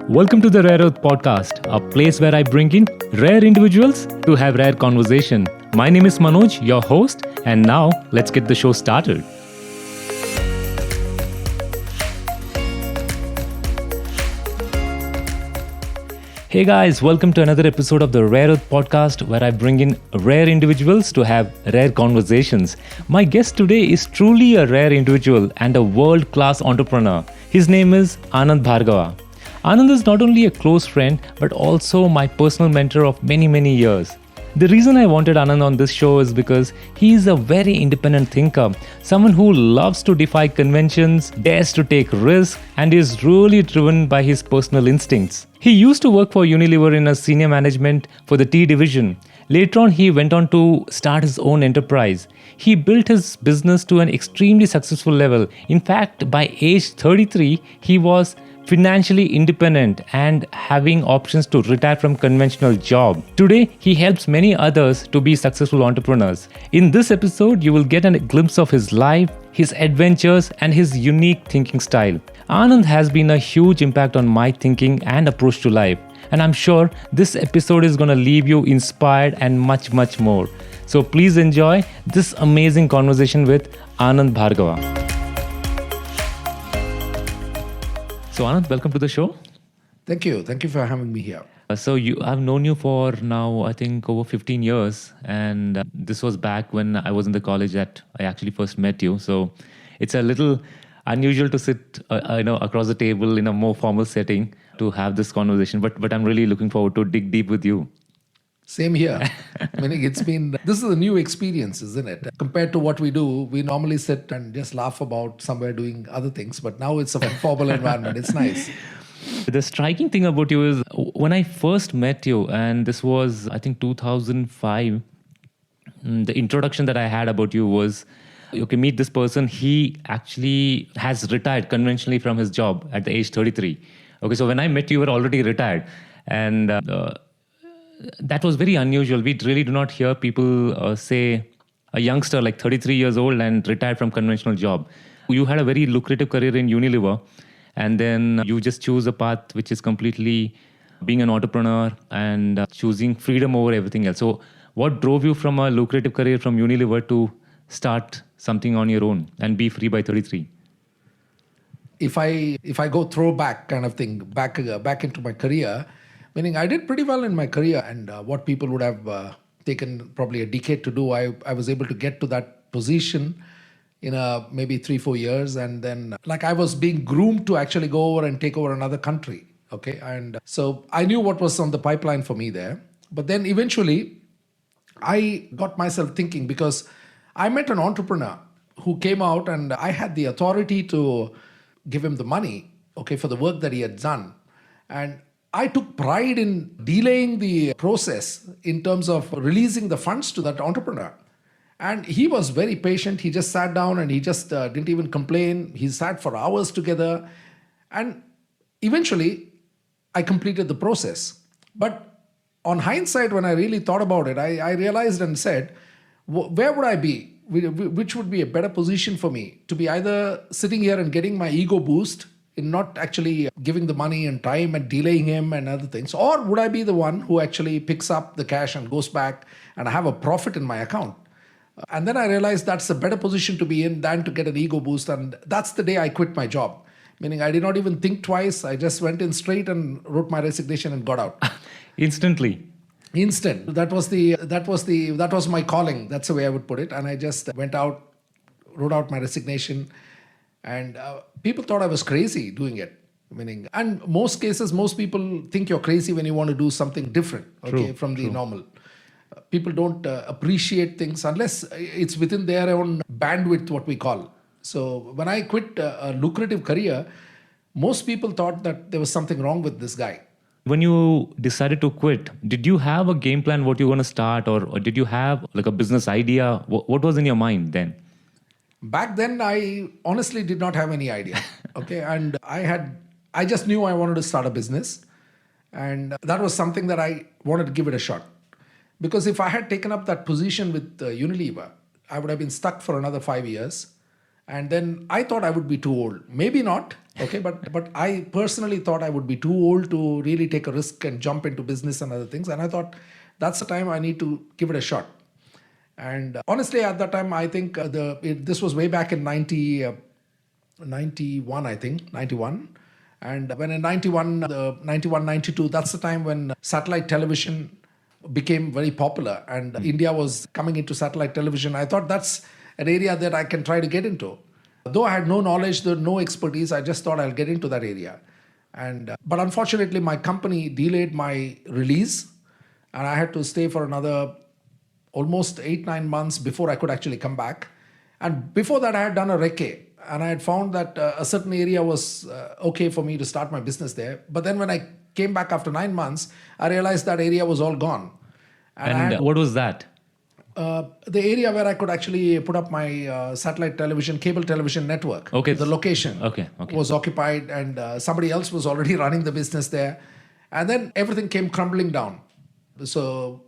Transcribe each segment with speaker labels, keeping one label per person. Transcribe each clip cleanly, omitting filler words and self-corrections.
Speaker 1: Welcome to the RareErth podcast, a place where I bring in rare individuals to have rare conversation. My name is Manoj, your host, and now let's get the show started. Hey guys, welcome to another episode of the RareErth podcast where I bring in rare individuals to have rare conversations. My guest today is truly a rare individual and a world-class entrepreneur. His name is Anand Bhargava. Anand is not only a close friend but also my personal mentor of many years. The reason I wanted Anand on this show is because he is a very independent thinker, someone who loves to defy conventions, dares to take risks, and is really driven by his personal instincts. He used to work for Unilever in a senior management for the tea division. Later on, he went on to start his own enterprise. He built his business to an extremely successful level. In fact, by age 33, he was financially independent and having options to retire from conventional job. Today, he helps many others to be successful entrepreneurs. In this episode, you will get a glimpse of his life, his adventures, and his unique thinking style. Anand has been a huge impact on my thinking and approach to life. And I'm sure this episode is going to leave you inspired and much more. So please enjoy this amazing conversation with Anand Bhargava. So Anand, welcome to the show.
Speaker 2: Thank you. Thank you for having me here.
Speaker 1: I've known you for now, I think, over 15 years. And this was back when I was in the college that I actually first met you. So it's a little unusual to sit across the table in a more formal setting to have this conversation. But I'm really looking forward to dig deep with you.
Speaker 2: Same here. This is a new experience, isn't it? Compared to what we do, we normally sit and just laugh about somewhere doing other things. But now it's a formal environment. It's nice.
Speaker 1: The striking thing about you is when I first met you, and this was, I think, 2005, the introduction that I had about you was, okay, meet this person. He actually has retired conventionally from his job at the age 33. Okay, so when I met you, you were already retired. And that was very unusual. We really do not hear people say a youngster like 33 years old and retired from conventional job. You had a very lucrative career in Unilever, and then you just choose a path which is completely being an entrepreneur and choosing freedom over everything else. So what drove you from a lucrative career from Unilever to start something on your own and be free by 33?
Speaker 2: If I go throwback kind of thing, back into my career, meaning I did pretty well in my career, and what people would have taken probably a decade to do, I was able to get to that position in maybe 3-4 years. And then like I was being groomed to actually go over and take over another country. Okay. And so I knew what was on the pipeline for me there. But then eventually I got myself thinking, because I met an entrepreneur who came out and I had the authority to give him the money, okay, for the work that he had done. And I took pride in delaying the process in terms of releasing the funds to that entrepreneur. And he was very patient. He just sat down and he just didn't even complain. He sat for hours together. And eventually, I completed the process. But on hindsight, when I really thought about it, I realized and said, where would I be? Which would be a better position for me? To be either sitting here and getting my ego boost in not actually giving the money and time and delaying him and other things, or would I be the one who actually picks up the cash and goes back and I have a profit in my account? And then I realized that's a better position to be in than to get an ego boost. And that's the day I quit my job. Meaning I did not even think twice. I just went in straight and wrote my resignation and got out.
Speaker 1: Instantly.
Speaker 2: Instant. That was my calling. That's the way I would put it. And I just went out, wrote out my resignation. And people thought I was crazy doing it. And most cases, most people think you're crazy when you want to do something different, from the normal. People don't appreciate things unless it's within their own bandwidth, what we call. So when I quit a lucrative career, most people thought that there was something wrong with this guy.
Speaker 1: When you decided to quit, did you have a game plan what you want to start, or did you have like a business idea? What was in your mind then?
Speaker 2: Back then, I honestly did not have any idea. Okay. And I just knew I wanted to start a business. And that was something that I wanted to give it a shot. Because if I had taken up that position with Unilever, I would have been stuck for another 5 years. And then I thought I would be too old. Maybe not, okay, but I personally thought I would be too old to really take a risk and jump into business and other things. And I thought that's the time I need to give it a shot. And honestly, at that time, I think this was way back in 91, I think, 91. And when in 91, 91, 92, that's the time when satellite television became very popular and India was coming into satellite television. I thought that's an area that I can try to get into. Though I had no knowledge, no expertise, I just thought I'll get into that area. And but unfortunately, my company delayed my release, and I had to stay for another almost 8-9 months before I could actually come back. And before that, I had done a recce, and I had found that a certain area was okay for me to start my business there. But then when I came back after 9 months, I realized that area was all gone.
Speaker 1: And what was that?
Speaker 2: The area where I could actually put up my satellite television, cable television network.
Speaker 1: Okay.
Speaker 2: The location was occupied, and somebody else was already running the business there. And then everything came crumbling down. So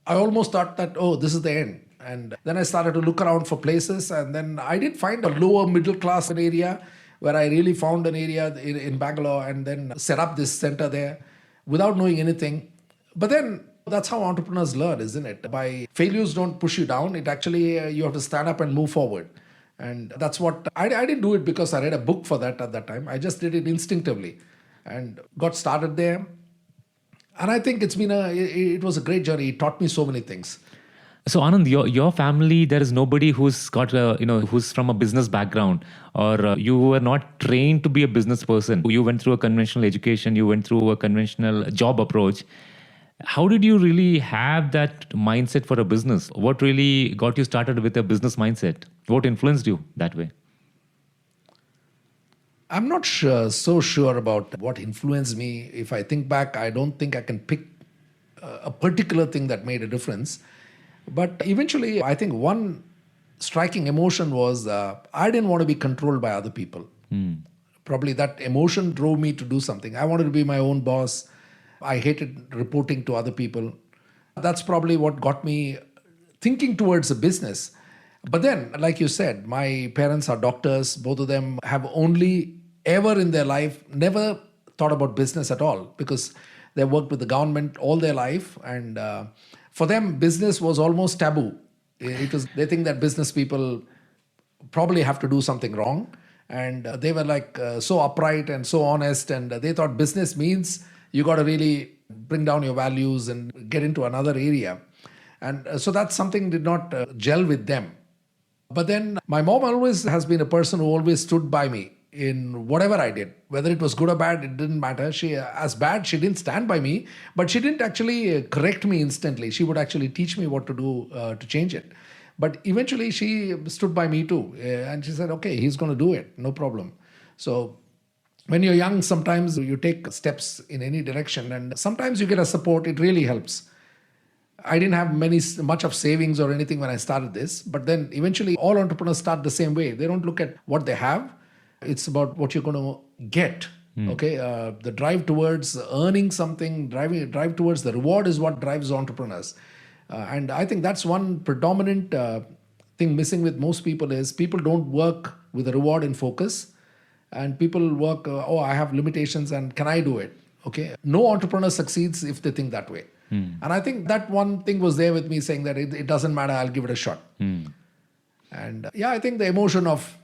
Speaker 2: I almost thought that, oh, this is the end. And then I started to look around for places, and then I did find a lower middle class area where I really found an area in Bangalore, and then set up this center there without knowing anything. But then that's how entrepreneurs learn, isn't it? By failures don't push you down. It actually, you have to stand up and move forward. And that's what I didn't do it because I read a book for that at that time. I just did it instinctively and got started there. And I think it was a great journey. It taught me so many things.
Speaker 1: So Anand, your family, there is nobody who's got who's from a business background, or you were not trained to be a business person. You went through a conventional education, you went through a conventional job approach. How did you really have that mindset for a business? What really got you started with a business mindset? What influenced you that way?
Speaker 2: I'm not so sure about what influenced me. If I think back, I don't think I can pick a particular thing that made a difference. But eventually, I think one striking emotion was I didn't want to be controlled by other people. Probably that emotion drove me to do something. I wanted to be my own boss. I hated reporting to other people. That's probably what got me thinking towards a business. But then, like you said, my parents are doctors. Both of them have only ever in their life never thought about business at all, because they worked with the government all their life. And for them, business was almost taboo. They think that business people probably have to do something wrong. And they were like so upright and so honest. And they thought business means you got to really bring down your values and get into another area. And so that's something did not gel with them. But then my mom always has been a person who always stood by me in whatever I did. Whether it was good or bad, it didn't matter. She didn't stand by me, but she didn't actually correct me instantly. She would actually teach me what to do to change it. But eventually she stood by me too. And she said, okay, he's going to do it. No problem. So when you're young, sometimes you take steps in any direction, and sometimes you get a support. It really helps. I didn't have much of savings or anything when I started this, but then eventually all entrepreneurs start the same way. They don't look at what they have. It's about what you're going to get. Okay, the drive towards earning something, drive towards the reward is what drives entrepreneurs. And I think that's one predominant thing missing with most people is people don't work with the reward in focus. And people work, I have limitations and can I do it? Okay. No entrepreneur succeeds if they think that way. And I think that one thing was there with me saying that it doesn't matter, I'll give it a shot. And I think the emotion of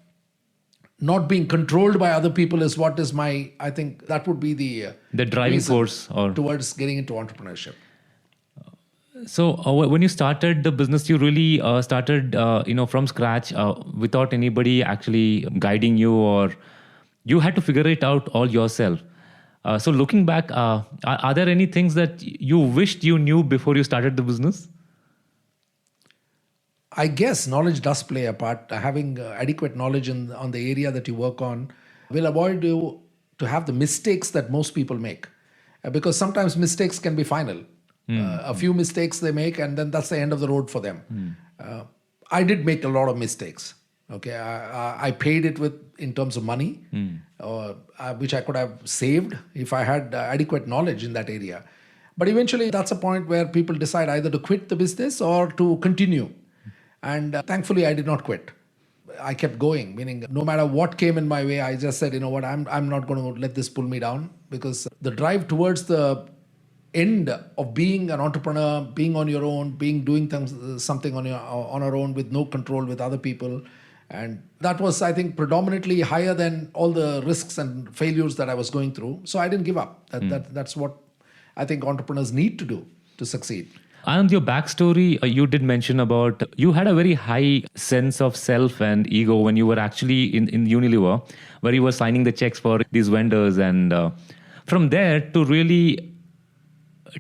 Speaker 2: not being controlled by other people is what is I think that would be the
Speaker 1: driving force
Speaker 2: towards getting into entrepreneurship.
Speaker 1: So when you started the business, you really started, from scratch without anybody actually guiding you, or you had to figure it out all yourself. So looking back, are there any things that you wished you knew before you started the business?
Speaker 2: I guess knowledge does play a part. Having adequate knowledge on the area that you work on will avoid you to have the mistakes that most people make. Because sometimes mistakes can be final. A few mistakes they make, and then that's the end of the road for them. I did make a lot of mistakes. Okay, I paid it in terms of money, which I could have saved if I had adequate knowledge in that area. But eventually, that's a point where people decide either to quit the business or to continue. And thankfully, I did not quit. I kept going, meaning no matter what came in my way, I just said, you know what, I'm not going to let this pull me down, because the drive towards the end of being an entrepreneur, being on your own, doing things, something on our own with no control with other people, and that was, I think, predominantly higher than all the risks and failures that I was going through. So I didn't give up. That's what I think entrepreneurs need to do to succeed.
Speaker 1: And your backstory, you did mention about you had a very high sense of self and ego when you were actually in Unilever, where you were signing the checks for these vendors. And from there to really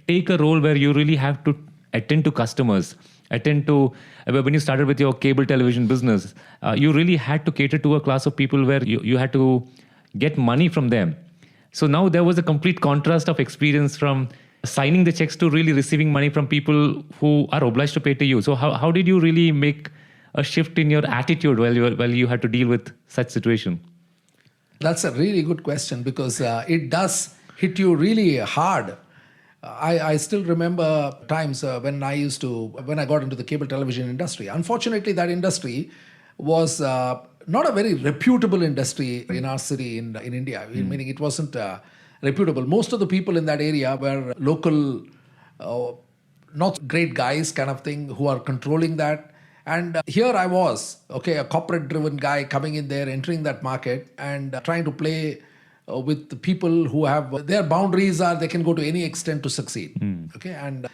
Speaker 1: take a role where you really have to attend to customers, attend to, when you started with your cable television business, you really had to cater to a class of people where you had to get money from them. So now there was a complete contrast of experience from signing the checks to really receiving money from people who are obliged to pay to you. So how did you really make a shift in your attitude while you had to deal with such situation?
Speaker 2: That's a really good question, because it does hit you really hard. I still remember times when I got into the cable television industry. Unfortunately, that industry was not a very reputable industry in our city in India, meaning it wasn't reputable. Most of the people in that area were local, not great guys kind of thing, who are controlling that. And here I was, a corporate-driven guy coming in there, entering that market and trying to play with the people who have their boundaries are they can go to any extent to succeed. And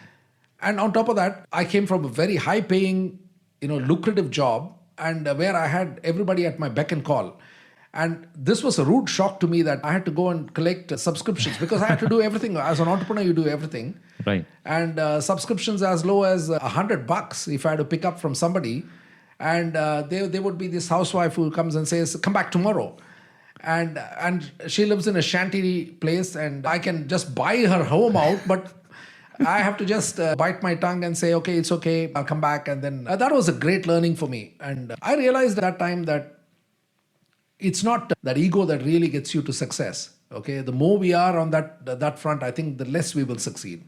Speaker 2: on top of that, I came from a very high-paying, lucrative job, and where I had everybody at my beck and call. And this was a rude shock to me that I had to go and collect subscriptions, because I had to do everything. As an entrepreneur, you do everything.
Speaker 1: Right.
Speaker 2: And subscriptions as low as $100 if I had to pick up from somebody. And they would be this housewife who comes and says, come back tomorrow. And she lives in a shanty place, and I can just buy her home out, but I have to just bite my tongue and say, okay, it's okay, I'll come back. And then that was a great learning for me. And I realized at that time that it's not that ego that really gets you to success. The more we are on that front, I think the less we will succeed.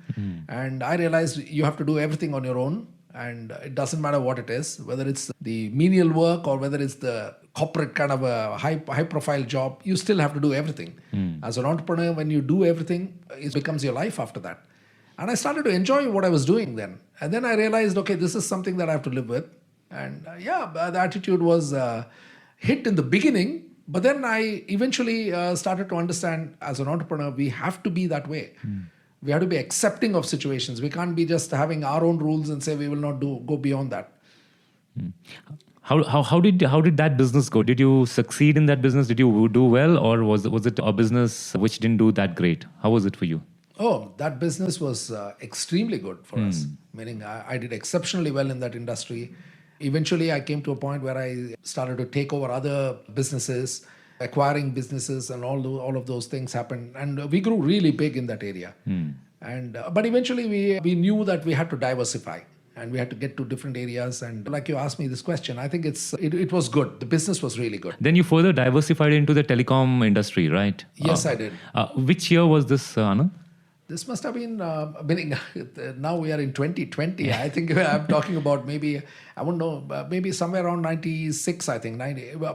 Speaker 2: And I realized you have to do everything on your own, and it doesn't matter what it is, whether it's the menial work or whether it's the corporate kind of a high profile job. You still have to do everything. As an entrepreneur, when you do everything, it becomes your life after that. And I started to enjoy what I was doing then. And then I realized, this is something that I have to live with. And the attitude was hit in the beginning, but then I eventually started to understand, as an entrepreneur, we have to be that way. We have to be accepting of situations. We can't be just having our own rules and say we will not go beyond that.
Speaker 1: How did that business go? Did you succeed in that business? Did you do well, or was it a business which didn't do that great? How was it for you?
Speaker 2: Oh, that business was extremely good for us. Meaning I did exceptionally well in that industry. Eventually, I came to a point where I started to take over other businesses, acquiring businesses, and all of those things happened. And we grew really big in that area. But eventually, we knew that we had to diversify, and we had to get to different areas. And like you asked me this question, I think it was good. The business was really good.
Speaker 1: Then you further diversified into the telecom industry, right?
Speaker 2: Yes, I did.
Speaker 1: Which year was this, Anand?
Speaker 2: This must have been, now we are in 2020. I think I'm talking about maybe, I wouldn't know, maybe somewhere around 96, I think,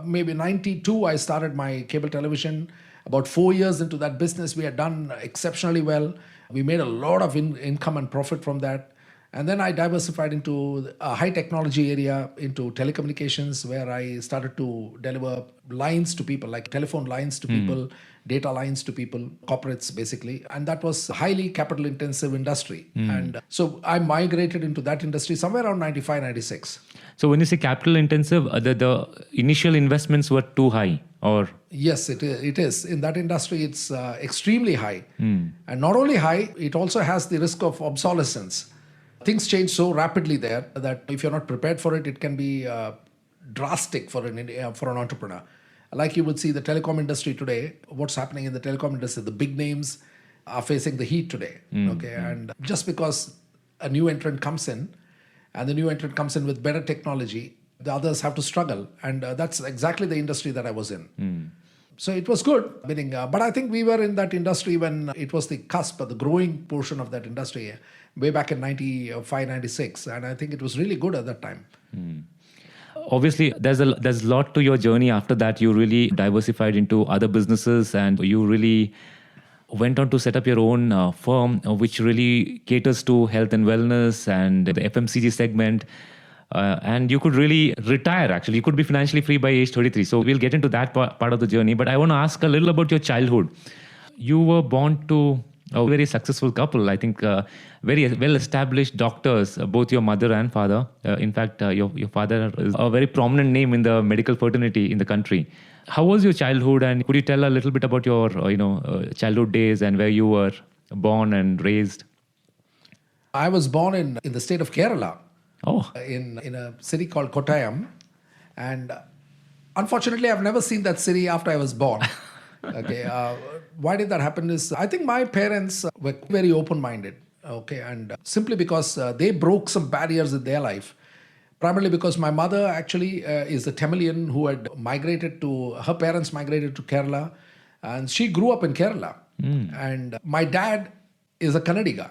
Speaker 2: maybe 92, I started my cable television. About 4 years into that business, we had done exceptionally well. We made a lot of income and profit from that. And then I diversified into a high technology area, into telecommunications, where I started to deliver lines to people, like telephone lines to people, data lines to people, corporates basically. And that was a highly capital intensive industry. And so I migrated into that industry somewhere around 95, 96.
Speaker 1: So when you say capital intensive, the initial investments were too high, or?
Speaker 2: Yes, it is. In that industry, it's extremely high. And not only high, it also has the risk of obsolescence. Things change so rapidly there that if you're not prepared for it, it can be drastic for an entrepreneur. Like you would see the telecom industry today, what's happening in the telecom industry, the big names are facing the heat today. And just because a new entrant comes in, and the new entrant comes in with better technology, the others have to struggle. And that's exactly the industry that I was in. So it was good, but I think we were in that industry when it was the cusp of the growing portion of that industry, way back in 95, 96. And I think it was really good at that time.
Speaker 1: obviously there's a lot to your journey. After that, you really diversified into other businesses, and you really went on to set up your own firm, which really caters to health and wellness and the FMCG segment. And you could really retire, actually. You could be financially free by age 33. So we'll get into that part of the journey. But I want to ask a little about your childhood. You were born to a very successful couple, I think, very well-established doctors, both your mother and father. In fact, your father is a very prominent name in the medical fraternity in the country. How was your childhood, and could you tell a little bit about your childhood days and where you were born and raised?
Speaker 2: I was born in the state of Kerala.
Speaker 1: Oh,
Speaker 2: In a city called Kottayam. And unfortunately, I've never seen that city after I was born. Okay, why did that happen is, I think my parents were very open-minded. Okay, and simply because they broke some barriers in their life. Primarily because my mother actually is a Tamilian who had her parents migrated to Kerala, and she grew up in Kerala. And my dad is a Kannadiga.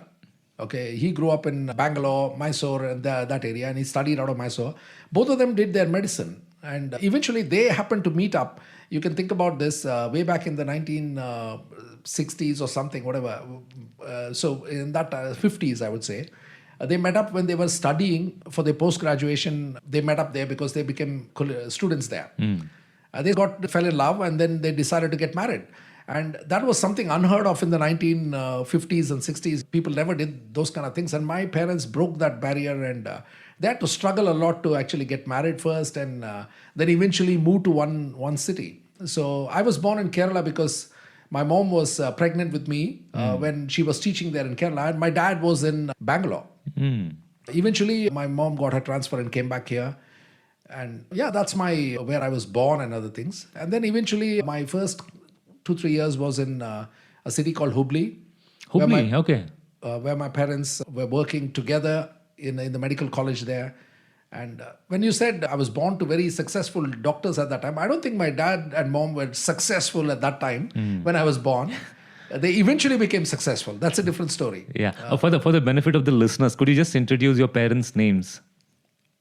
Speaker 2: Okay, he grew up in Bangalore, Mysore, and that area, and he studied out of Mysore. Both of them did their medicine, and eventually they happened to meet up. You can think about this way back in the 1960s or something, whatever. So in that 50s, I would say. They met up when they were studying for their post-graduation. They met up there because they became students there. They fell in love, and then they decided to get married. And that was something unheard of in the 1950s and 60s. People never did those kind of things. And my parents broke that barrier, and they had to struggle a lot to actually get married first, and then eventually move to one city. So I was born in Kerala because my mom was pregnant with me when she was teaching there in Kerala, and my dad was in Bangalore. Eventually, my mom got her transfer and came back here. And yeah, that's where I was born and other things. And then eventually, my first 2-3 years was in a city called Hubli.
Speaker 1: Okay.
Speaker 2: Where my parents were working together in the medical college there. And when you said I was born to very successful doctors at that time, I don't think my dad and mom were successful at that time when I was born. They eventually became successful. That's a different story.
Speaker 1: Yeah. For the benefit of the listeners, could you just introduce your parents' names?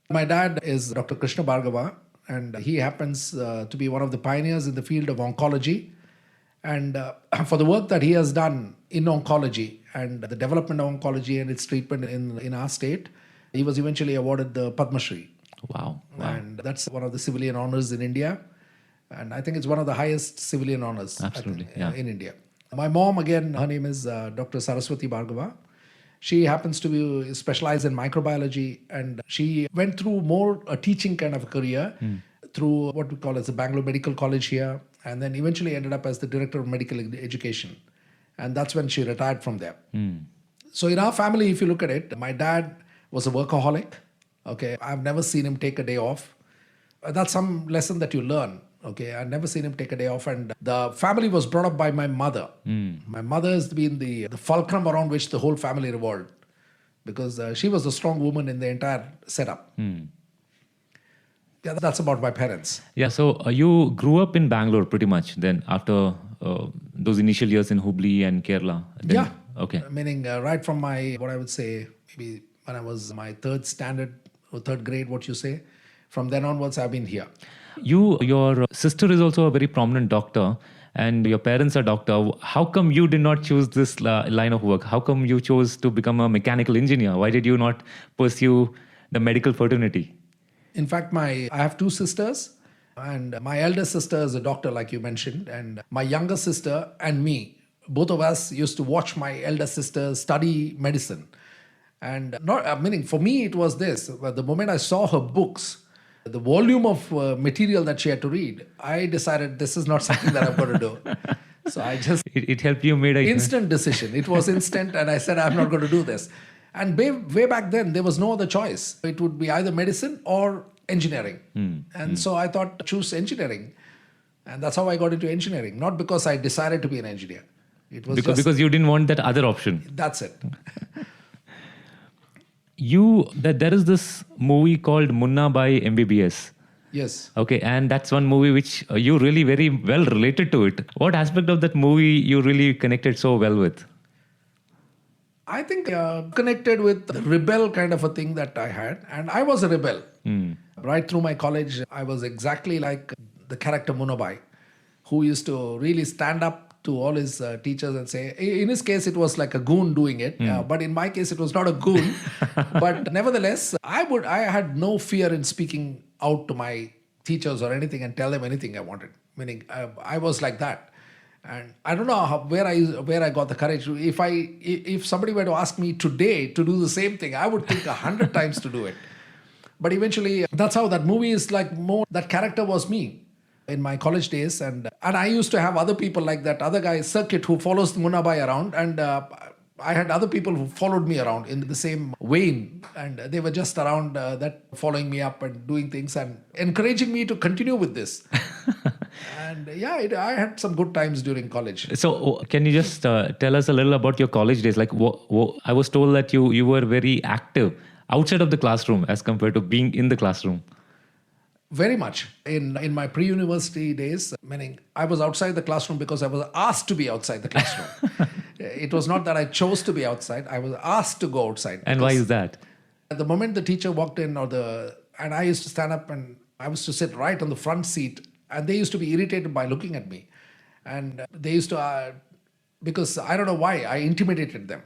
Speaker 2: My dad is Dr. Krishna Bhargava, and he happens to be one of the pioneers in the field of oncology. And for the work that he has done in oncology and the development of oncology and its treatment in our state, he was eventually awarded the Padma Shri.
Speaker 1: Wow.
Speaker 2: And that's one of the civilian honors in India. And I think it's one of the highest civilian honors in India. My mom, again, her name is Dr. Saraswati Bhargava. She happens to be specialized in microbiology, and she went through more a teaching kind of a career through what we call as the Bangalore Medical College here, and then eventually ended up as the director of medical education. And that's when she retired from there. So in our family, if you look at it, my dad was a workaholic. Okay, I've never seen him take a day off. That's some lesson that you learn. Okay, I've never seen him take a day off. And the family was brought up by my mother. My mother has been the fulcrum around which the whole family revolved, because she was the strong woman in the entire setup. Yeah, that's about my parents.
Speaker 1: Yeah, so you grew up in Bangalore pretty much then after those initial years in Hubli and Kerala? Then,
Speaker 2: yeah.
Speaker 1: Okay.
Speaker 2: Meaning right from what I would say, maybe when I was my third grade, what you say, from then onwards, I've been here.
Speaker 1: Your sister is also a very prominent doctor, and your parents are doctor. How come you did not choose this line of work? How come you chose to become a mechanical engineer? Why did you not pursue the medical fraternity?
Speaker 2: In fact, I have two sisters, and my elder sister is a doctor, like you mentioned, and my younger sister and me, both of us used to watch my elder sister study medicine. And meaning for me, it was this: the moment I saw her books, the volume of material that she had to read, I decided this is not something that I'm going to do. So I just...
Speaker 1: It helped you made an
Speaker 2: instant decision. It was instant, and I said, I'm not going to do this. And way back then, there was no other choice. It would be either medicine or engineering. So I thought, choose engineering. And that's how I got into engineering. Not because I decided to be an engineer. It was
Speaker 1: because you didn't want that other option.
Speaker 2: That's it.
Speaker 1: There is this movie called Munna by MBBS.
Speaker 2: Yes.
Speaker 1: Okay, and that's one movie which you really very well related to it. What aspect of that movie you really connected so well with?
Speaker 2: I think connected with the rebel kind of a thing that I had. And I was a rebel. Right through my college, I was exactly like the character Munabai, who used to really stand up to all his teachers and say, in his case, it was like a goon doing it. But in my case, it was not a goon. But nevertheless, I had no fear in speaking out to my teachers or anything and tell them anything I wanted. Meaning, I was like that. And I don't know where I got the courage. If somebody were to ask me today to do the same thing, I would think 100 times to do it. But eventually, that's how that movie is like more. That character was me in my college days, and I used to have other people like that other guy Circuit who follows Munabai around, and I had other people who followed me around in the same vein, and they were just around that following me up and doing things and encouraging me to continue with this. And I had some good times during college.
Speaker 1: So, can you just tell us a little about your college days? Like, I was told that you were very active outside of the classroom as compared to being in the classroom.
Speaker 2: Very much. In my pre-university days, meaning I was outside the classroom because I was asked to be outside the classroom. It was not that I chose to be outside. I was asked to go outside.
Speaker 1: And why is that?
Speaker 2: At the moment the teacher walked in, and I used to stand up and I was to sit right on the front seat, and they used to be irritated by looking at me. And they used to, because I don't know why, I intimidated them.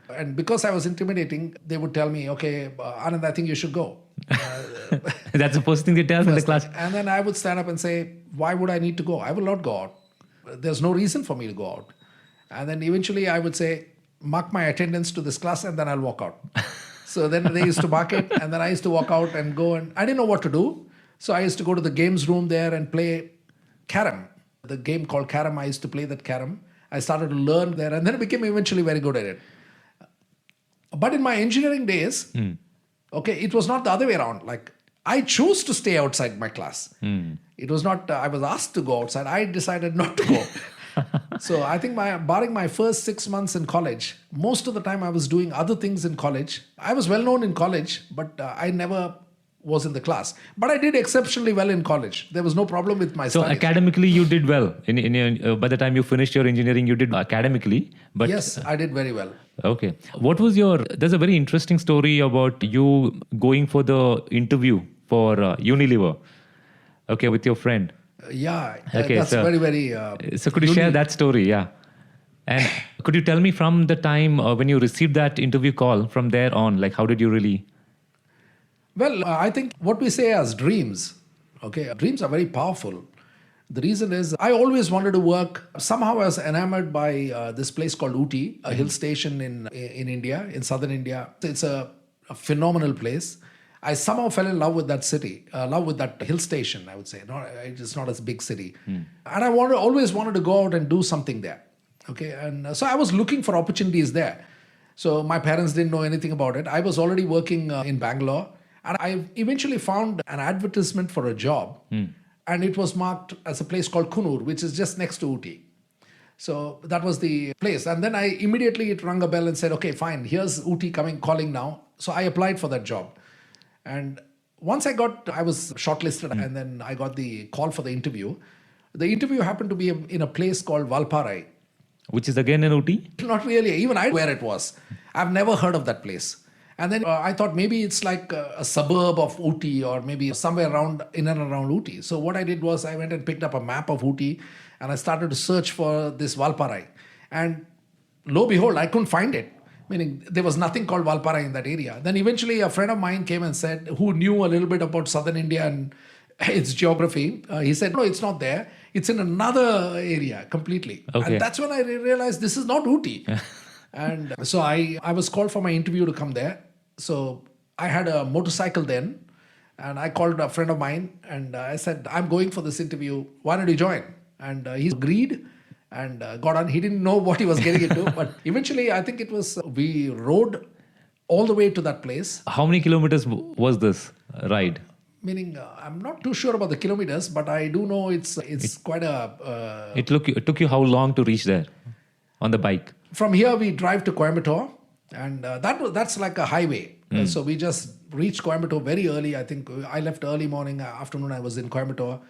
Speaker 2: And because I was intimidating, they would tell me, okay, Anand, I think you should go.
Speaker 1: That's the first thing they tell in the class.
Speaker 2: And then I would stand up and say, why would I need to go? I will not go out. There's no reason for me to go out. And then eventually I would say, mark my attendance to this class, and then I'll walk out. So then they used to mark it, and then I used to walk out and go, and I didn't know what to do. So I used to go to the games room there and play carom. The game called carom, I used to play that carom. I started to learn there, and then I became eventually very good at it. But in my engineering days, it was not the other way around. Like, I chose to stay outside my class. It was not, I was asked to go outside. I decided not to go. So I think barring my first 6 months in college, most of the time I was doing other things in college. I was well known in college, but I never was in the class. But I did exceptionally well in college. There was no problem with my studies.
Speaker 1: So academically, you did well. By the time you finished your engineering, you did academically. But
Speaker 2: yes, I did very well.
Speaker 1: Okay. What was there's a very interesting story about you going for the interview for Unilever. Okay, with your friend.
Speaker 2: That's very, very...
Speaker 1: so could you share that story? Yeah. And could you tell me from the time when you received that interview call, from there on, like how did you really...
Speaker 2: Well, I think what we say as dreams, dreams are very powerful. The reason is I always wanted to work. Somehow I was enamored by this place called Ooty, a hill station in India, in southern India. It's a phenomenal place. I somehow fell in love with that city, love with that hill station, I would say. It's not a big city. And I always wanted to go out and do something there. And so I was looking for opportunities there. So my parents didn't know anything about it. I was already working in Bangalore. And I eventually found an advertisement for a job, and it was marked as a place called Kunur, which is just next to Ooty. So that was the place. And then it rang a bell and said, okay, fine, here's Ooty calling now. So I applied for that job. And once I was shortlisted, and then I got the call for the interview. The interview happened to be in a place called Valparai.
Speaker 1: Which is again in Ooty?
Speaker 2: Not really. Even I where it was. I've never heard of that place. And then I thought maybe it's like a suburb of Ooty, or maybe somewhere in and around Ooty. So what I did was I went and picked up a map of Ooty, and I started to search for this Valparai. And lo and behold, I couldn't find it. Meaning there was nothing called Valparai in that area. Then eventually a friend of mine came and said, who knew a little bit about southern India and its geography, he said, no, it's not there. It's in another area completely. Okay. And that's when I realized this is not Ooty. And so I was called for my interview to come there. So I had a motorcycle then, and I called a friend of mine, and I said, I'm going for this interview. Why don't you join? And he agreed and got on. He didn't know what he was getting into, but eventually I think we rode all the way to that place.
Speaker 1: How many kilometers was this ride?
Speaker 2: Meaning, I'm not too sure about the kilometers, but I do know it's quite a...
Speaker 1: It took you how long to reach there on the bike?
Speaker 2: From here, we drive to Coimbatore. And that's like a highway. So we just reached Coimbatore very early. I think I left early morning, afternoon I was in Coimbatore.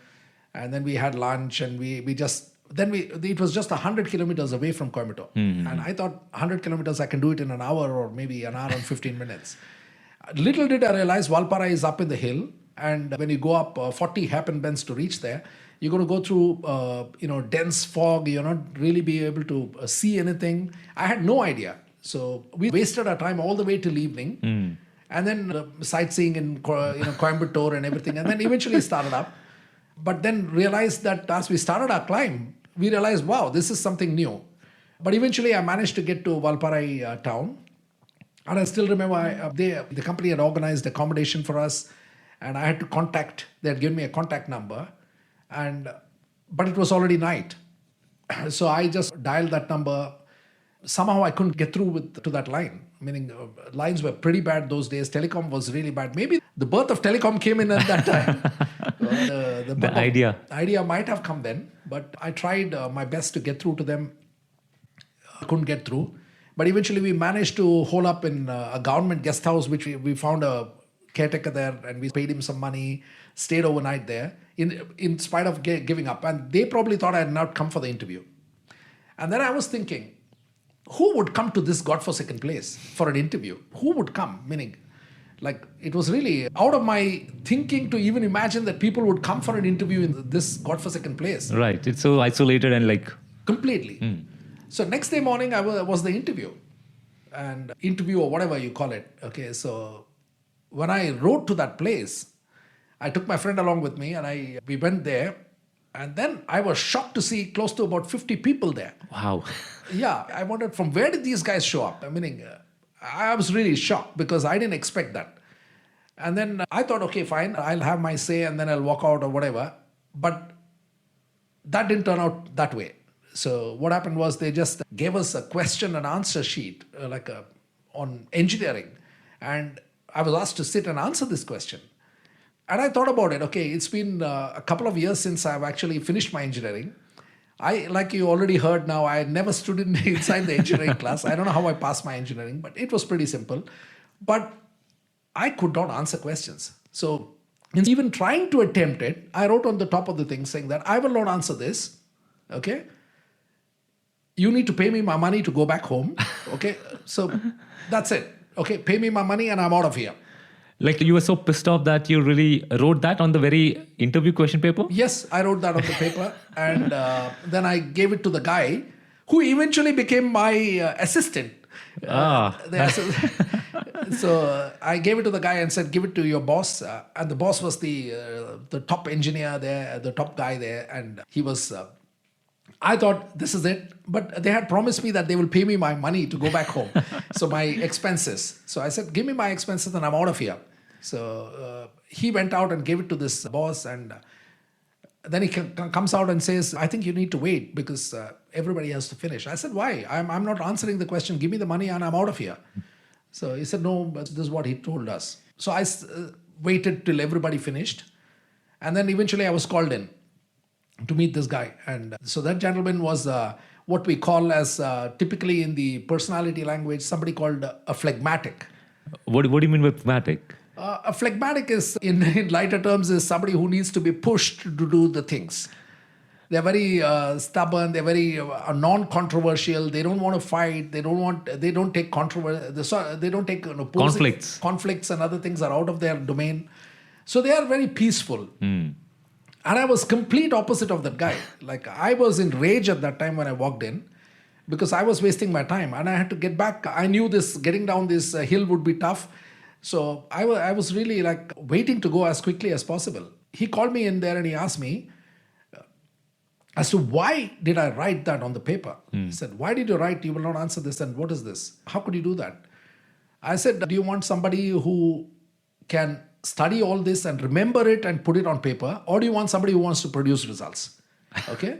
Speaker 2: And then we had lunch, and we just it was just 100 kilometers away from Coimbatore. And I thought 100 kilometers, I can do it in an hour or maybe an hour and 15 minutes. Little did I realize Valpara is up in the hill. And when you go up 40 hairpin bends to reach there, you're going to go through, dense fog. You're not really be able to see anything. I had no idea. So we wasted our time all the way till evening. And then sightseeing in Coimbatore and everything. And then eventually started up. But then realized that as we started our climb, we realized, wow, this is something new. But eventually I managed to get to Valparai town. And I still remember the company had organized accommodation for us. And I had to contact, they had given me a contact number. But it was already night. So I just dialed that number. Somehow I couldn't get through to that line. Meaning lines were pretty bad those days. Telecom was really bad. Maybe the birth of telecom came in at that time.
Speaker 1: The
Speaker 2: idea might have come then. But I tried my best to get through to them. I couldn't get through. But eventually we managed to hole up in a government guest house, which we found a caretaker there, and we paid him some money, stayed overnight there, in spite of giving up. And they probably thought I had not come for the interview. And then I was thinking, who would come to this godforsaken place for an interview? Who would come? Meaning, like, it was really out of my thinking to even imagine that people would come for an interview in this godforsaken place.
Speaker 1: Right. It's so isolated and like...
Speaker 2: Completely. So next day morning, I was the interview. And interview or whatever you call it. Okay, so when I rode to that place, I took my friend along with me and we went there. And then I was shocked to see close to about 50 people there.
Speaker 1: Wow.
Speaker 2: Yeah, I wondered from where did these guys show up? I was really shocked because I didn't expect that. And then I thought, okay, fine, I'll have my say and then I'll walk out or whatever. But that didn't turn out that way. So what happened was they just gave us a question and answer sheet on engineering. And I was asked to sit and answer this question. And I thought about it. Okay, it's been a couple of years since I've actually finished my engineering. Like you already heard now, I never stood inside the engineering class. I don't know how I passed my engineering, but it was pretty simple. But I could not answer questions. So even trying to attempt it, I wrote on the top of the thing saying that I will not answer this. Okay? You need to pay me my money to go back home. Okay? So that's it. Okay, pay me my money and I'm out of here.
Speaker 1: Like you were so pissed off that you really wrote that on the very interview question paper?
Speaker 2: Yes, I wrote that on the paper. And then I gave it to the guy who eventually became my assistant. So I gave it to the guy and said, give it to your boss. And the boss was the top engineer there, the top guy there. And he was... I thought this is it, but they had promised me that they will pay me my money to go back home. So my expenses. So I said, give me my expenses and I'm out of here. So he went out and gave it to this boss, and then he comes out and says, I think you need to wait because everybody has to finish. I said, why? I'm not answering the question. Give me the money and I'm out of here. So he said, no, but this is what he told us. So I waited till everybody finished. And then eventually I was called in to meet this guy. And so that gentleman was what we call as typically in the personality language, somebody called a phlegmatic.
Speaker 1: What do you mean by phlegmatic?
Speaker 2: A phlegmatic is, in lighter terms, is somebody who needs to be pushed to do the things. They're very stubborn. They're very non-controversial. They don't want to fight. They don't take controversy. They don't take conflicts and other things are out of their domain. So they are very peaceful. And I was complete opposite of that guy. Like I was in rage at that time when I walked in because I was wasting my time and I had to get back. I knew getting down this hill would be tough. So I was really like waiting to go as quickly as possible. He called me in there and he asked me as to why did I write that on the paper. He said, why did you write, you will not answer this, and what is this? How could you do that? I said, do you want somebody who can study all this and remember it and put it on paper, or do you want somebody who wants to produce results? Okay?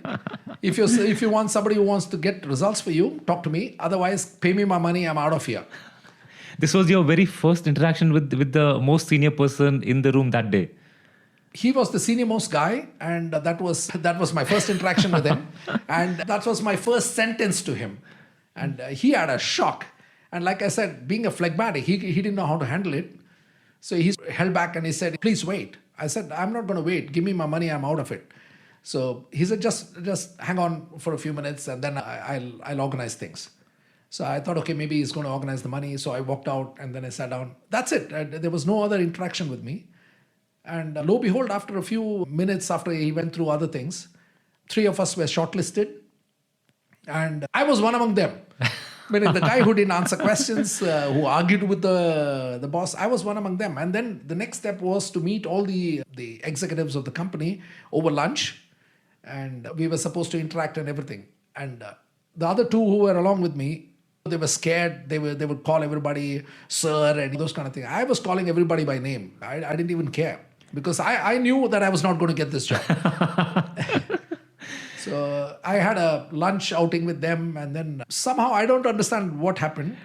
Speaker 2: If you want somebody who wants to get results for you, talk to me. Otherwise, pay me my money, I'm out of here.
Speaker 1: This was your very first interaction with the most senior person in the room that day.
Speaker 2: He was the senior most guy, and that was my first interaction with him. And that was my first sentence to him. And he had a shock. And like I said, being a phlegmatic, he didn't know how to handle it. So he held back and he said, please wait. I said, I'm not going to wait. Give me my money. I'm out of it. So he said, just hang on for a few minutes and then I'll organize things. So I thought, okay, maybe he's going to organize the money. So I walked out and then I sat down. That's it. There was no other interaction with me. And lo and behold, after a few minutes after he went through other things, 3 of us were shortlisted. And I was one among them. Meaning the guy who didn't answer questions, who argued with the boss, I was one among them. And then the next step was to meet all the executives of the company over lunch. And we were supposed to interact and everything. And the other 2 who were along with me, they were scared. They would call everybody sir and those kind of things. I was calling everybody by name. I didn't even care because I knew that I was not going to get this job. So I had a lunch outing with them, and then somehow I don't understand what happened.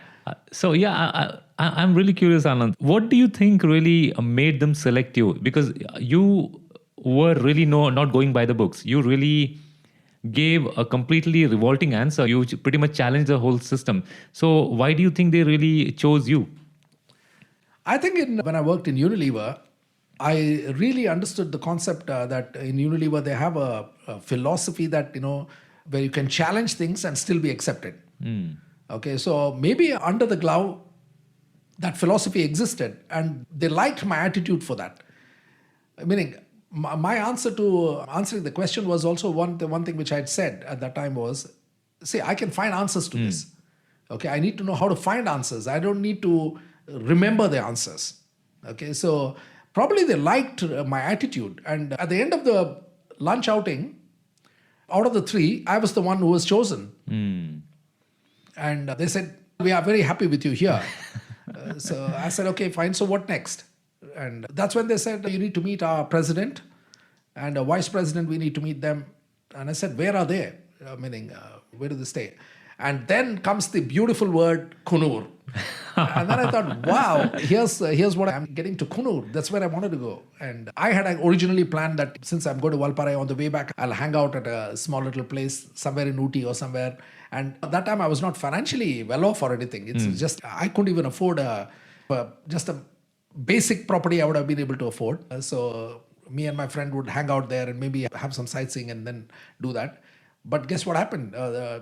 Speaker 1: I'm really curious, Anand. What do you think really made them select you? Because you were really not going by the books. You really gave a completely revolting answer. You pretty much challenged the whole system. So why do you think they really chose you?
Speaker 2: I think when I worked in Unilever, I really understood the concept that in Unilever they have a philosophy that, where you can challenge things and still be accepted. Okay, so maybe under the glove, that philosophy existed and they liked my attitude for that. Meaning, my answer to answering the question was also one thing which I had said at that time was, see, I can find answers to this. Okay, I need to know how to find answers. I don't need to remember the answers. Okay, so probably they liked my attitude. And at the end of the lunch outing, out of the 3, I was the one who was chosen. And they said, we are very happy with you here. So I said, okay, fine. So what next? And that's when they said, you need to meet our president and a vice president. We need to meet them. And I said, where are they? Meaning, where do they stay? And then comes the beautiful word, Kunur. And then I thought, wow, here's what I'm getting to Kunur. That's where I wanted to go. And I had originally planned that since I'm going to Valparai on the way back, I'll hang out at a small little place somewhere in Ooty or somewhere. And at that time, I was not financially well off or anything. It's just, I couldn't even afford just a basic property I would have been able to afford. So me and my friend would hang out there and maybe have some sightseeing and then do that. But guess what happened?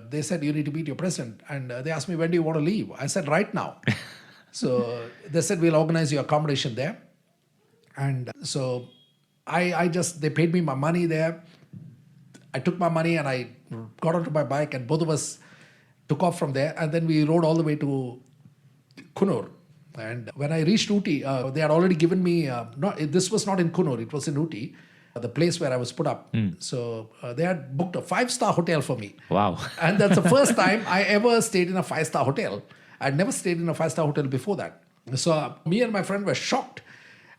Speaker 2: They said, you need to meet your president. And they asked me, when do you want to leave? I said, right now. So they said, we'll organize your accommodation there. And so they paid me my money there. I took my money and I got onto my bike and both of us took off from there. And then we rode all the way to Kunur. And when I reached Ooty, they had already given me, this was not in Kunur, it was in Ooty, the place where I was put up. So they had booked a 5-star hotel for me.
Speaker 1: Wow.
Speaker 2: And that's the first time I ever stayed in a 5-star hotel. I'd never stayed in a 5-star hotel before that. So me and my friend were shocked.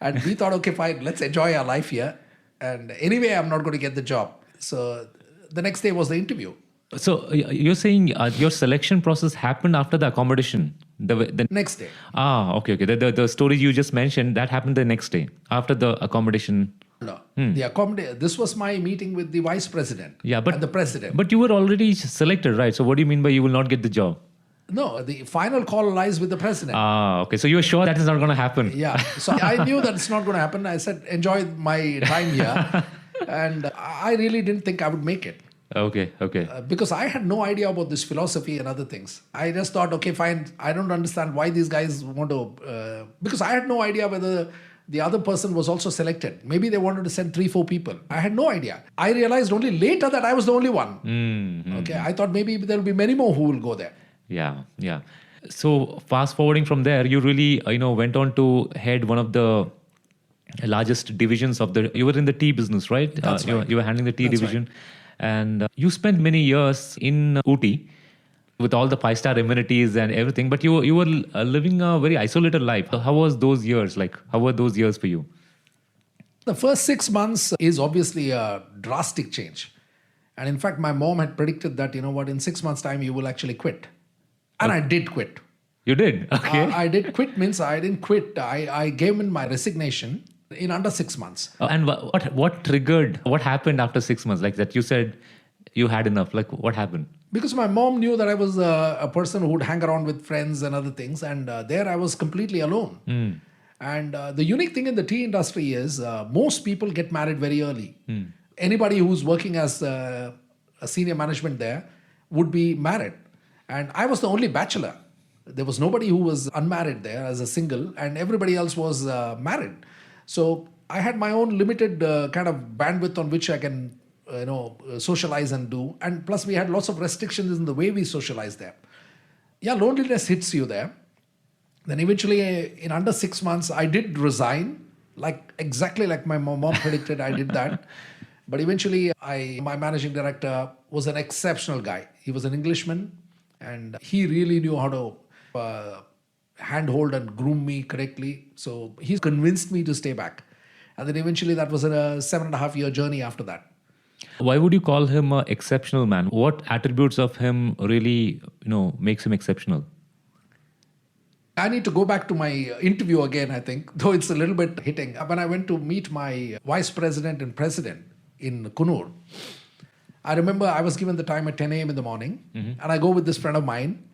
Speaker 2: And we thought, okay, fine, let's enjoy our life here. And anyway, I'm not going to get the job. So the next day was the interview.
Speaker 1: So you're saying your selection process happened after the accommodation? The
Speaker 2: next day.
Speaker 1: Okay. The story you just mentioned, that happened the next day, after the accommodation.
Speaker 2: No. This was my meeting with the vice president and the president.
Speaker 1: But you were already selected, right? So what do you mean by you will not get the job?
Speaker 2: No, the final call lies with the president.
Speaker 1: Okay. So you were sure that is not going to happen?
Speaker 2: Yeah. So I knew that it's not going to happen. I said, enjoy my time here. And I really didn't think I would make it.
Speaker 1: Okay.
Speaker 2: Because I had no idea about this philosophy and other things. I just thought, okay, fine. I don't understand why these guys want to... because I had no idea whether the other person was also selected. Maybe they wanted to send 3-4 people. I had no idea. I realized only later that I was the only one. Okay. I thought maybe there will be many more who will go there.
Speaker 1: Yeah. So fast forwarding from there, you really, went on to head one of the largest divisions of you were in the tea business, right?
Speaker 2: That's right.
Speaker 1: You were handling the tea division.
Speaker 2: Right.
Speaker 1: And you spent many years in Ooty with all the 5-star amenities and everything, but you were living a very isolated life. How was those years like? How were those years for you?
Speaker 2: The first 6 months is obviously a drastic change. And in fact, my mom had predicted that, in 6 months' time, you will actually quit. And I did quit.
Speaker 1: You did? Okay.
Speaker 2: I did quit means I didn't quit. I gave in my resignation in under 6 months.
Speaker 1: And what triggered, what happened after 6 months? Like that you said you had enough. Like what happened?
Speaker 2: Because my mom knew that I was a person who would hang around with friends and other things. And there I was completely alone. And the unique thing in the tea industry is most people get married very early. anybody who's working as a senior management there would be married. And I was the only bachelor. There was nobody who was unmarried there as a single, and everybody else was married. So I had my own limited kind of bandwidth on which I can, socialize and do. And plus, we had lots of restrictions in the way we socialize there. Yeah, loneliness hits you there. Then eventually, in under 6 months, I did resign, exactly like my mom predicted. I did that. But eventually, my managing director was an exceptional guy. He was an Englishman, and he really knew how to handhold and groom me correctly. So he convinced me to stay back. And then eventually, that was a 7.5-year journey after that.
Speaker 1: Why would you call him an exceptional man? What attributes of him really, makes him exceptional?
Speaker 2: I need to go back to my interview again, I think, though it's a little bit hitting. When I went to meet my vice president and president in Kunur, I remember I was given the time at 10 a.m. in the morning, and I go with this friend of mine,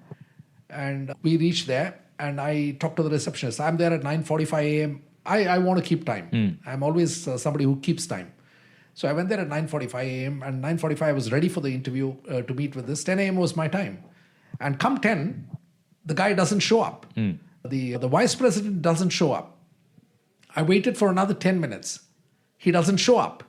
Speaker 2: and we reach there, and I talk to the receptionist. I'm there at 9:45 a.m. I want to keep time. I'm always somebody who keeps time. So I went there at 9:45 a.m. and 9:45 I was ready for the interview to meet with this. 10 a.m. was my time. And come 10, the guy doesn't show up. The vice president doesn't show up. I waited for another 10 minutes. He doesn't show up.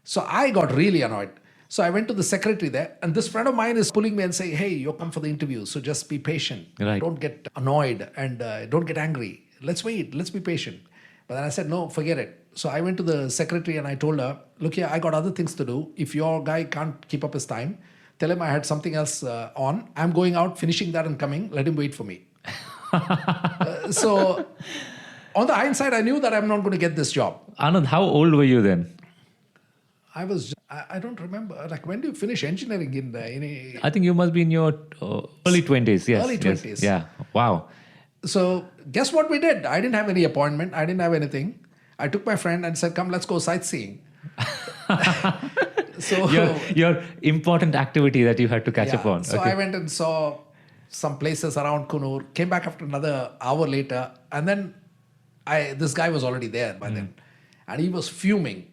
Speaker 2: So I got really annoyed. So I went to the secretary there, and this friend of mine is pulling me and saying, hey, you're come for the interview, so just be patient.
Speaker 1: Right.
Speaker 2: Don't get annoyed and don't get angry. Let's wait. Let's be patient. But then I said, no, forget it. So I went to the secretary and I told her, look here, I got other things to do. If your guy can't keep up his time, tell him I had something else on. I'm going out, finishing that and coming. Let him wait for me. So on the hindsight, I knew that I'm not going to get this job.
Speaker 1: Anand, how old were you then?
Speaker 2: I don't remember. Like, when do you finish engineering in any?
Speaker 1: I think you must be in your early 20s. Yes.
Speaker 2: Early 20s.
Speaker 1: Yes. Yeah. Wow.
Speaker 2: So guess what we did? I didn't have any appointment. I didn't have anything. I took my friend and said, come, let's go sightseeing. So
Speaker 1: your important activity that you had to catch up on.
Speaker 2: So I went and saw some places around Kunur, came back after another hour later, and then this guy was already there by then, and he was fuming.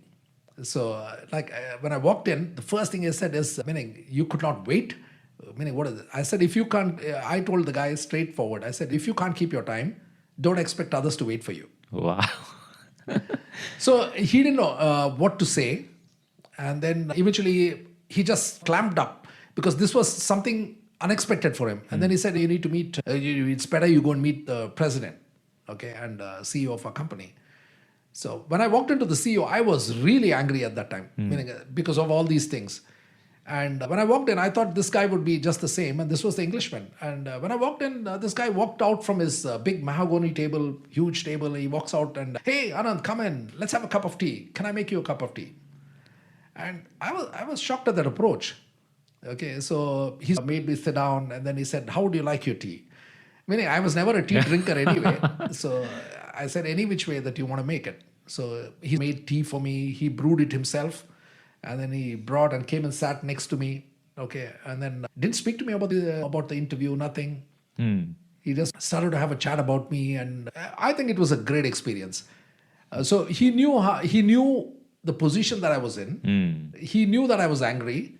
Speaker 2: So when I walked in, the first thing he said is, meaning, you could not wait? Meaning, what is it? I said, if you can't, I told the guy straightforward, I said, if you can't keep your time, don't expect others to wait for you.
Speaker 1: Wow.
Speaker 2: So he didn't know what to say. And then eventually he just clamped up because this was something unexpected for him. And then he said, you need to meet, it's better you go and meet the president, okay, and CEO of our company. So when I walked into the CEO, I was really angry at that time, meaning because of all these things. And when I walked in, I thought this guy would be just the same. And this was the Englishman. And when I walked in, this guy walked out from his big mahogany table, huge table. He walks out and, hey, Anand, come in. Let's have a cup of tea. Can I make you a cup of tea? And I was shocked at that approach. Okay, so he made me sit down. And then he said, how would you like your tea? Meaning, I was never a tea drinker anyway. So I said, any which way that you want to make it. So he made tea for me. He brewed it himself. And then he brought and came and sat next to me. Okay. And then didn't speak to me about the interview, nothing. He just started to have a chat about me. And I think it was a great experience. So he knew the position that I was in. He knew that I was angry.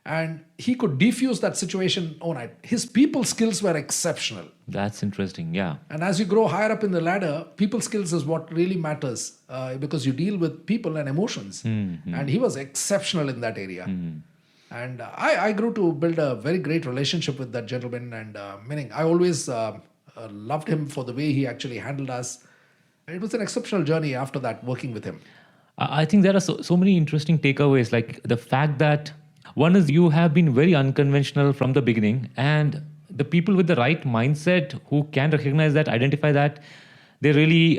Speaker 2: And he could defuse that situation overnight. His people skills were exceptional.
Speaker 1: That's interesting, yeah.
Speaker 2: And as you grow higher up in the ladder, people skills is what really matters because you deal with people and emotions. And he was exceptional in that area. And I grew to build a very great relationship with that gentleman. And meaning, I always loved him for the way he actually handled us. It was an exceptional journey after that, working with him.
Speaker 1: I think there are so many interesting takeaways, like the fact that one is you have been very unconventional from the beginning, and the people with the right mindset who can recognize that, identify that, they really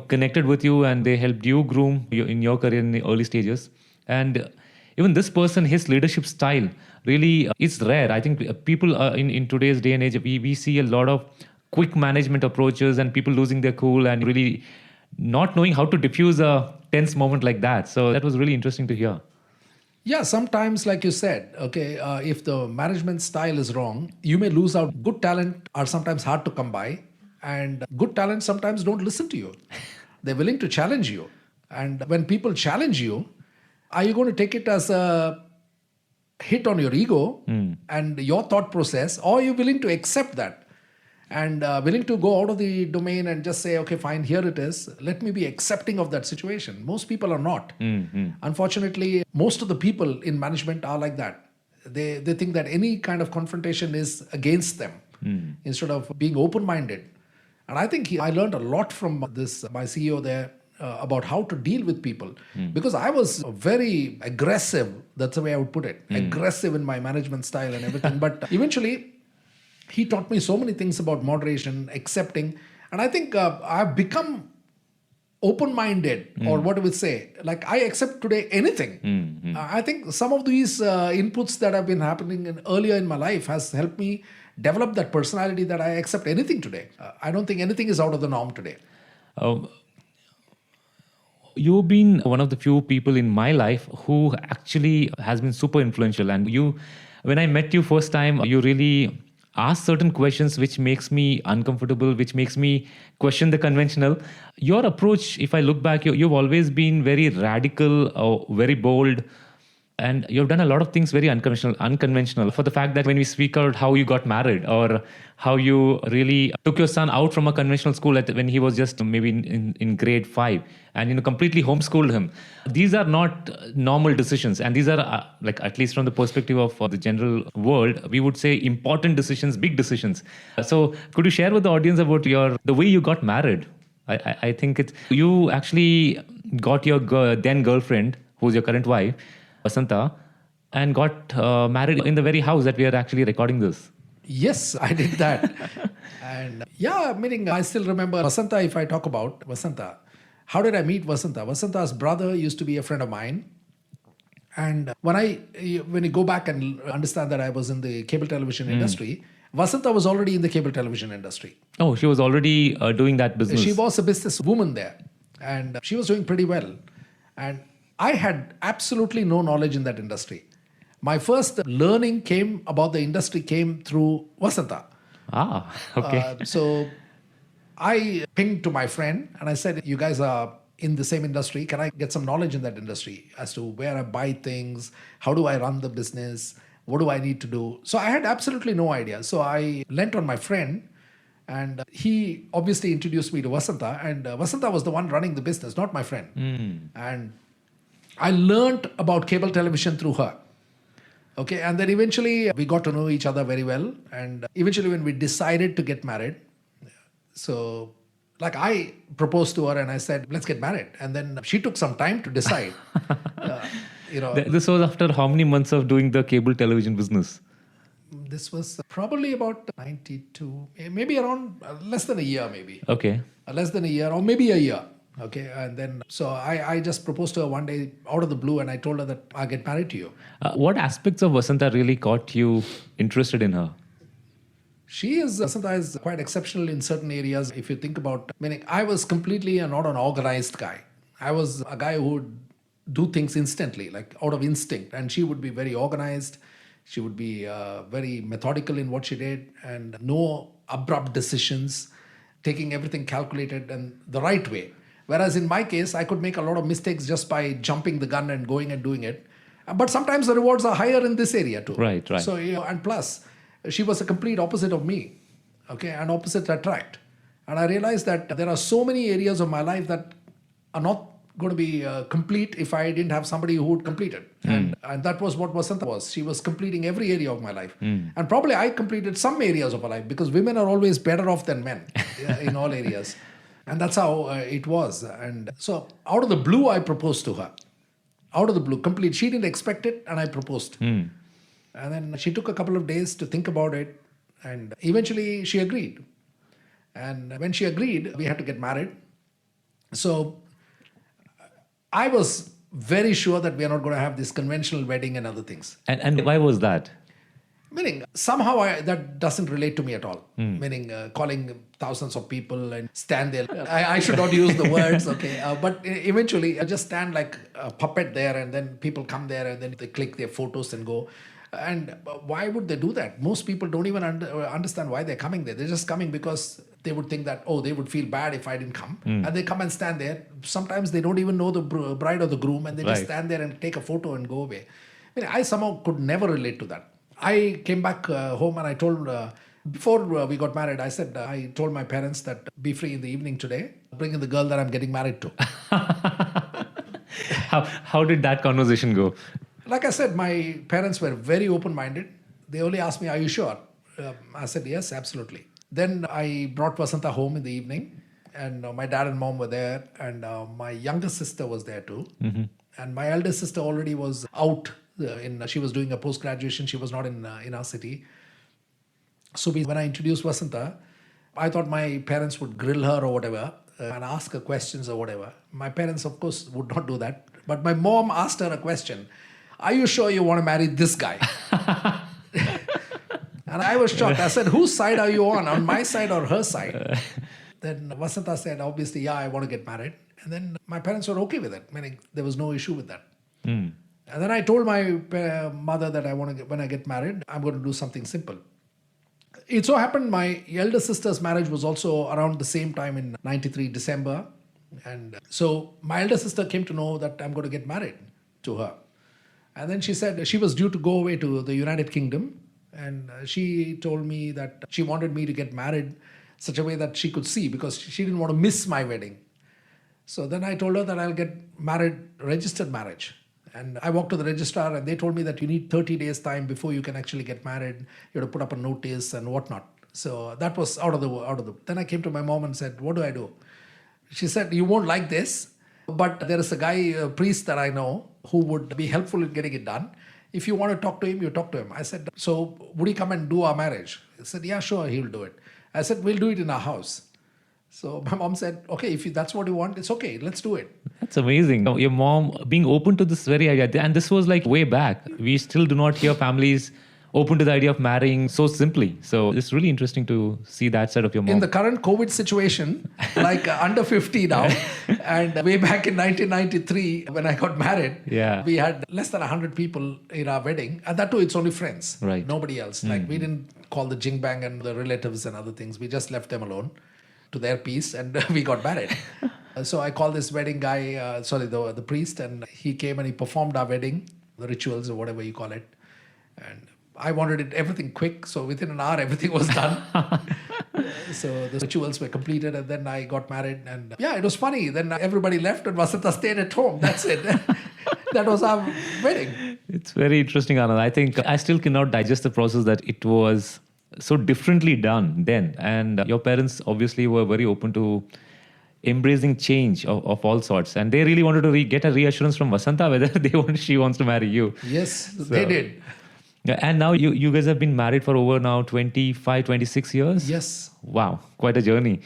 Speaker 1: connected with you and they helped you groom in your career in the early stages. And even this person, his leadership style really is rare. I think people in today's day and age, we see a lot of quick management approaches and people losing their cool and really not knowing how to diffuse a tense moment like that. So that was really interesting to hear.
Speaker 2: Yeah, sometimes, like you said, okay, if the management style is wrong, you may lose out. Good talent are sometimes hard to come by, and good talent sometimes don't listen to you. They're willing to challenge you. And when people challenge you, Are you going to take it as a hit on your ego and your thought process, or are you willing to accept that and willing to go out of the domain and just say, okay, fine, here it is. Let me be accepting of that situation. Most people are not. Unfortunately, most of the people in management are like that. They think that any kind of confrontation is against them instead of being open-minded. And I think I learned a lot from my CEO there about how to deal with people, because I was very aggressive. That's the way I would put it. Aggressive in my management style and everything. But eventually, he taught me so many things about moderation, accepting. And I think I've become open-minded, or what do we say? Like, I accept today anything. I think some of these inputs that have been happening earlier in my life has helped me develop that personality that I accept anything today. I don't think anything is out of the norm today.
Speaker 1: You've been one of the few people in my life who actually has been super influential. And when I met you first time, you really asked certain questions which makes me uncomfortable, which makes me question the conventional. Your approach, if I look back, you've always been very radical, very bold. And you've done a lot of things very unconventional. For the fact that when we speak out how you got married, or how you really took your son out from a conventional school when he was just maybe in grade 5, and completely homeschooled him. These are not normal decisions, and these are like, at least from the perspective of the general world, we would say important decisions, big decisions. So could you share with the audience about the way you got married? I think you actually got your then girlfriend, who's your current wife, Vasanta, and got married in the very house that we are actually recording this.
Speaker 2: Yes, I did that. And yeah, meaning I still remember Vasanta. If I talk about Vasanta, how did I meet Vasanta? Vasanta's brother used to be a friend of mine. And when you go back and understand that I was in the cable television industry, Vasanta was already in the cable television industry.
Speaker 1: Oh, she was already doing that business.
Speaker 2: She was a businesswoman there, and she was doing pretty well. And I had absolutely no knowledge in that industry. My first learning about the industry came through Vasanta.
Speaker 1: Ah, okay.
Speaker 2: So I pinged to my friend and I said, you guys are in the same industry. Can I get some knowledge in that industry as to where I buy things? How do I run the business? What do I need to do? So I had absolutely no idea. So I lent on my friend, and he obviously introduced me to Vasanta. And Vasanta was the one running the business, not my friend. And I learned about cable television through her. Okay, and then eventually we got to know each other very well. And eventually when we decided to get married, so like I proposed to her and I said, let's get married. And then she took some time to decide.
Speaker 1: This was after how many months of doing the cable television business?
Speaker 2: This was probably about 92, maybe around less than a year, maybe.
Speaker 1: Okay.
Speaker 2: Less than a year, or maybe a year. Okay, and then so I just proposed to her one day out of the blue, and I told her that I'll get married to you.
Speaker 1: What aspects of Vasanta really got you interested in her?
Speaker 2: Vasanta is quite exceptional in certain areas. If you think about, meaning I was completely not an organized guy. I was a guy who would do things instantly, like out of instinct, and she would be very organized. She would be very methodical in what she did, and no abrupt decisions, taking everything calculated and the right way. Whereas in my case, I could make a lot of mistakes just by jumping the gun and going and doing it. But sometimes the rewards are higher in this area too.
Speaker 1: Right.
Speaker 2: So, and plus, she was a complete opposite of me. Okay, and opposites attract. And I realized that there are so many areas of my life that are not going to be complete if I didn't have somebody who would complete it. And that was what Vasanta was. She was completing every area of my life. And probably I completed some areas of my life, because women are always better off than men in all areas. And that's how it was. And so out of the blue, I proposed to her. Out of the blue, complete. She didn't expect it, and I proposed. And then she took a couple of days to think about it. And eventually she agreed. And when she agreed, we had to get married. So I was very sure that we are not going to have this conventional wedding and other things.
Speaker 1: And why was that?
Speaker 2: Meaning, somehow that doesn't relate to me at all. Meaning, calling thousands of people and stand there. I should not use the words, okay. But eventually, I just stand like a puppet there, and then people come there and then they click their photos and go. And why would they do that? Most people don't even understand why they're coming there. They're just coming because they would think that, oh, they would feel bad if I didn't come. And they come and stand there. Sometimes they don't even know the bride or the groom, and they just stand there and take a photo and go away. I somehow could never relate to that. I came back home and I told, before we got married, I told my parents that be free in the evening today. Bring in the girl that I'm getting married to.
Speaker 1: How did that conversation go?
Speaker 2: Like I said, my parents were very open-minded. They only asked me, are you sure? I said, yes, absolutely. Then I brought Vasanta home in the evening, and my dad and mom were there, and my younger sister was there too. And my elder sister already was out. She was doing a post-graduation. She was not in our city. So when I introduced Vasanta, I thought my parents would grill her or whatever and ask her questions or whatever. My parents, of course, would not do that. But my mom asked her a question. Are you sure you want to marry this guy? And I was shocked. I said, whose side are you on my side or her side? Then Vasanta said, obviously, yeah, I want to get married. And then my parents were okay with it, meaning there was no issue with that. And then I told my mother that when I get married, I'm going to do something simple. It so happened my elder sister's marriage was also around the same time in 93 December. And so my elder sister came to know that I'm going to get married to her. And then she said she was due to go away to the United Kingdom. And she told me that she wanted me to get married such a way that she could see, because she didn't want to miss my wedding. So then I told her that I'll get married, registered marriage. And I walked to the registrar and they told me that you need 30 days time before you can actually get married. You have to put up a notice and whatnot. So that was out of the. Then I came to my mom and said, what do I do? She said, you won't like this, but there is a guy, a priest that I know who would be helpful in getting it done. If you want to talk to him, you talk to him. I said, so would he come and do our marriage? He said, yeah, sure, he'll do it. I said, we'll do it in our house. So my mom said, okay, if that's what you want, it's okay, let's do it.
Speaker 1: That's amazing. Your mom being open to this very idea. And this was like way back. We still do not hear families open to the idea of marrying so simply. So it's really interesting to see that side of your mom.
Speaker 2: In the current COVID situation, like under 50 now, and way back in 1993, when I got married, we had less than 100 people in our wedding. And that too, it's only friends,
Speaker 1: right?
Speaker 2: Nobody else. Like we didn't call the jing bang and the relatives and other things. We just left them alone to their peace and we got married. So I called this wedding guy, the priest, and he came and he performed our wedding, the rituals or whatever you call it. And I wanted everything quick, so within an hour everything was done. So the rituals were completed and then I got married, and it was funny. Then everybody left and Vasanta stayed at home. That's it. That was our wedding.
Speaker 1: It's very interesting, Anand. I think I still cannot digest the process that it was so differently done then. And your parents obviously were very open to embracing change of all sorts. And they really wanted to get a reassurance from Vasanta whether she wants to marry you.
Speaker 2: Yes, they did.
Speaker 1: And now you guys have been married for over now 25, 26 years?
Speaker 2: Yes.
Speaker 1: Wow, quite a journey.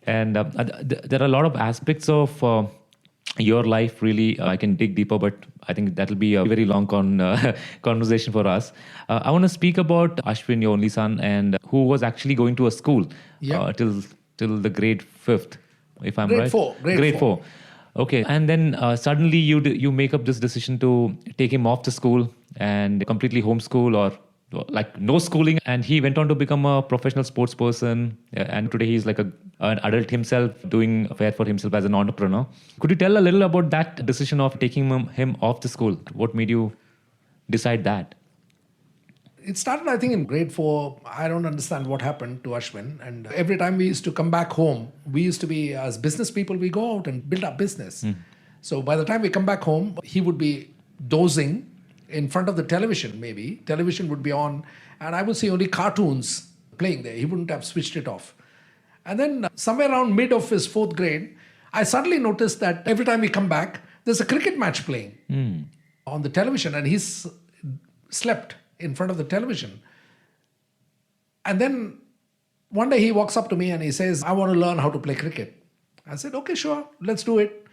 Speaker 1: And there are a lot of aspects of your life, really. I can dig deeper, but I think that'll be a very long conversation for us. I want to speak about Ashwin, your only son, and who was actually going to a school till the grade 5th, if I'm right?
Speaker 2: Grade 4.
Speaker 1: Okay, and then suddenly you make up this decision to take him off the school and completely homeschool, or like no schooling, and he went on to become a professional sports person, and today he's like an adult himself, doing fair for himself as an entrepreneur. Could you tell a little about that decision of taking him off the school? What made you decide that?
Speaker 2: It started, I think, in grade 4. I don't understand what happened to Ashwin. And every time we used to come back home, we used to be, as business people, we go out and build up business. So by the time we come back home, he would be dozing in front of the television, maybe. Television would be on, and I would see only cartoons playing there. He wouldn't have switched it off. And then somewhere around mid of his 4th grade, I suddenly noticed that every time we come back, there's a cricket match playing on the television, and he's slept in front of the television. And then one day he walks up to me and he says, I want to learn how to play cricket. I said, okay, sure, let's do it.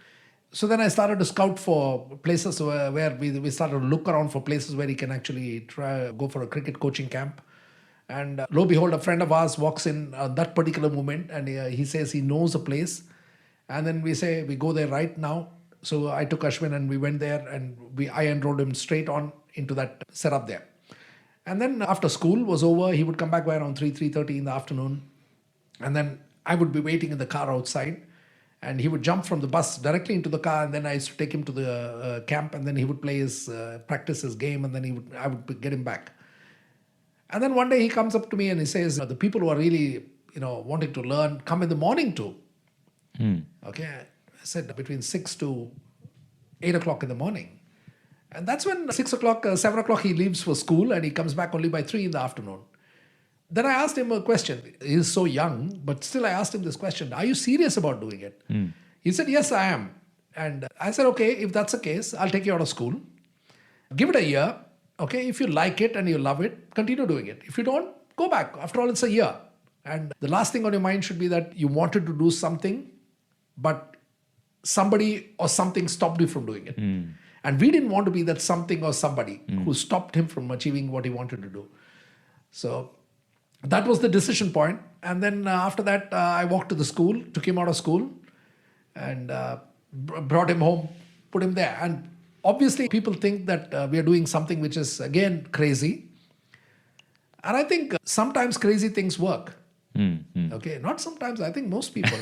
Speaker 2: So then I started to scout for places where we started to look around for places where he can actually go for a cricket coaching camp. And lo and behold, a friend of ours walks in that particular moment, and he says he knows a place. And then we go there right now. So I took Ashwin and we went there, and I enrolled him straight on into that setup there. And then after school was over, he would come back by around 3:30 in the afternoon. And then I would be waiting in the car outside. And he would jump from the bus directly into the car. And then I used to take him to the camp. And then he would play practice his game. And then I would get him back. And then one day he comes up to me and he says, the people who are really, wanting to learn, come in the morning too. Okay. I said between 6 to 8 o'clock in the morning. And that's when 6 o'clock, 7 o'clock he leaves for school and he comes back only by 3 in the afternoon. Then I asked him a question. He's so young, but still I asked him this question. Are you serious about doing it? He said, yes, I am. And I said, okay, if that's the case, I'll take you out of school. Give it a year. Okay, if you like it and you love it, continue doing it. If you don't, go back. After all, it's a year. And the last thing on your mind should be that you wanted to do something, but somebody or something stopped you from doing it. And we didn't want to be that something or somebody who stopped him from achieving what he wanted to do. So that was the decision point. And then after that, I walked to the school, took him out of school and brought him home, put him there. And obviously, people think that we are doing something which is, again, crazy. And I think sometimes crazy things work. Okay, not sometimes, I think most people.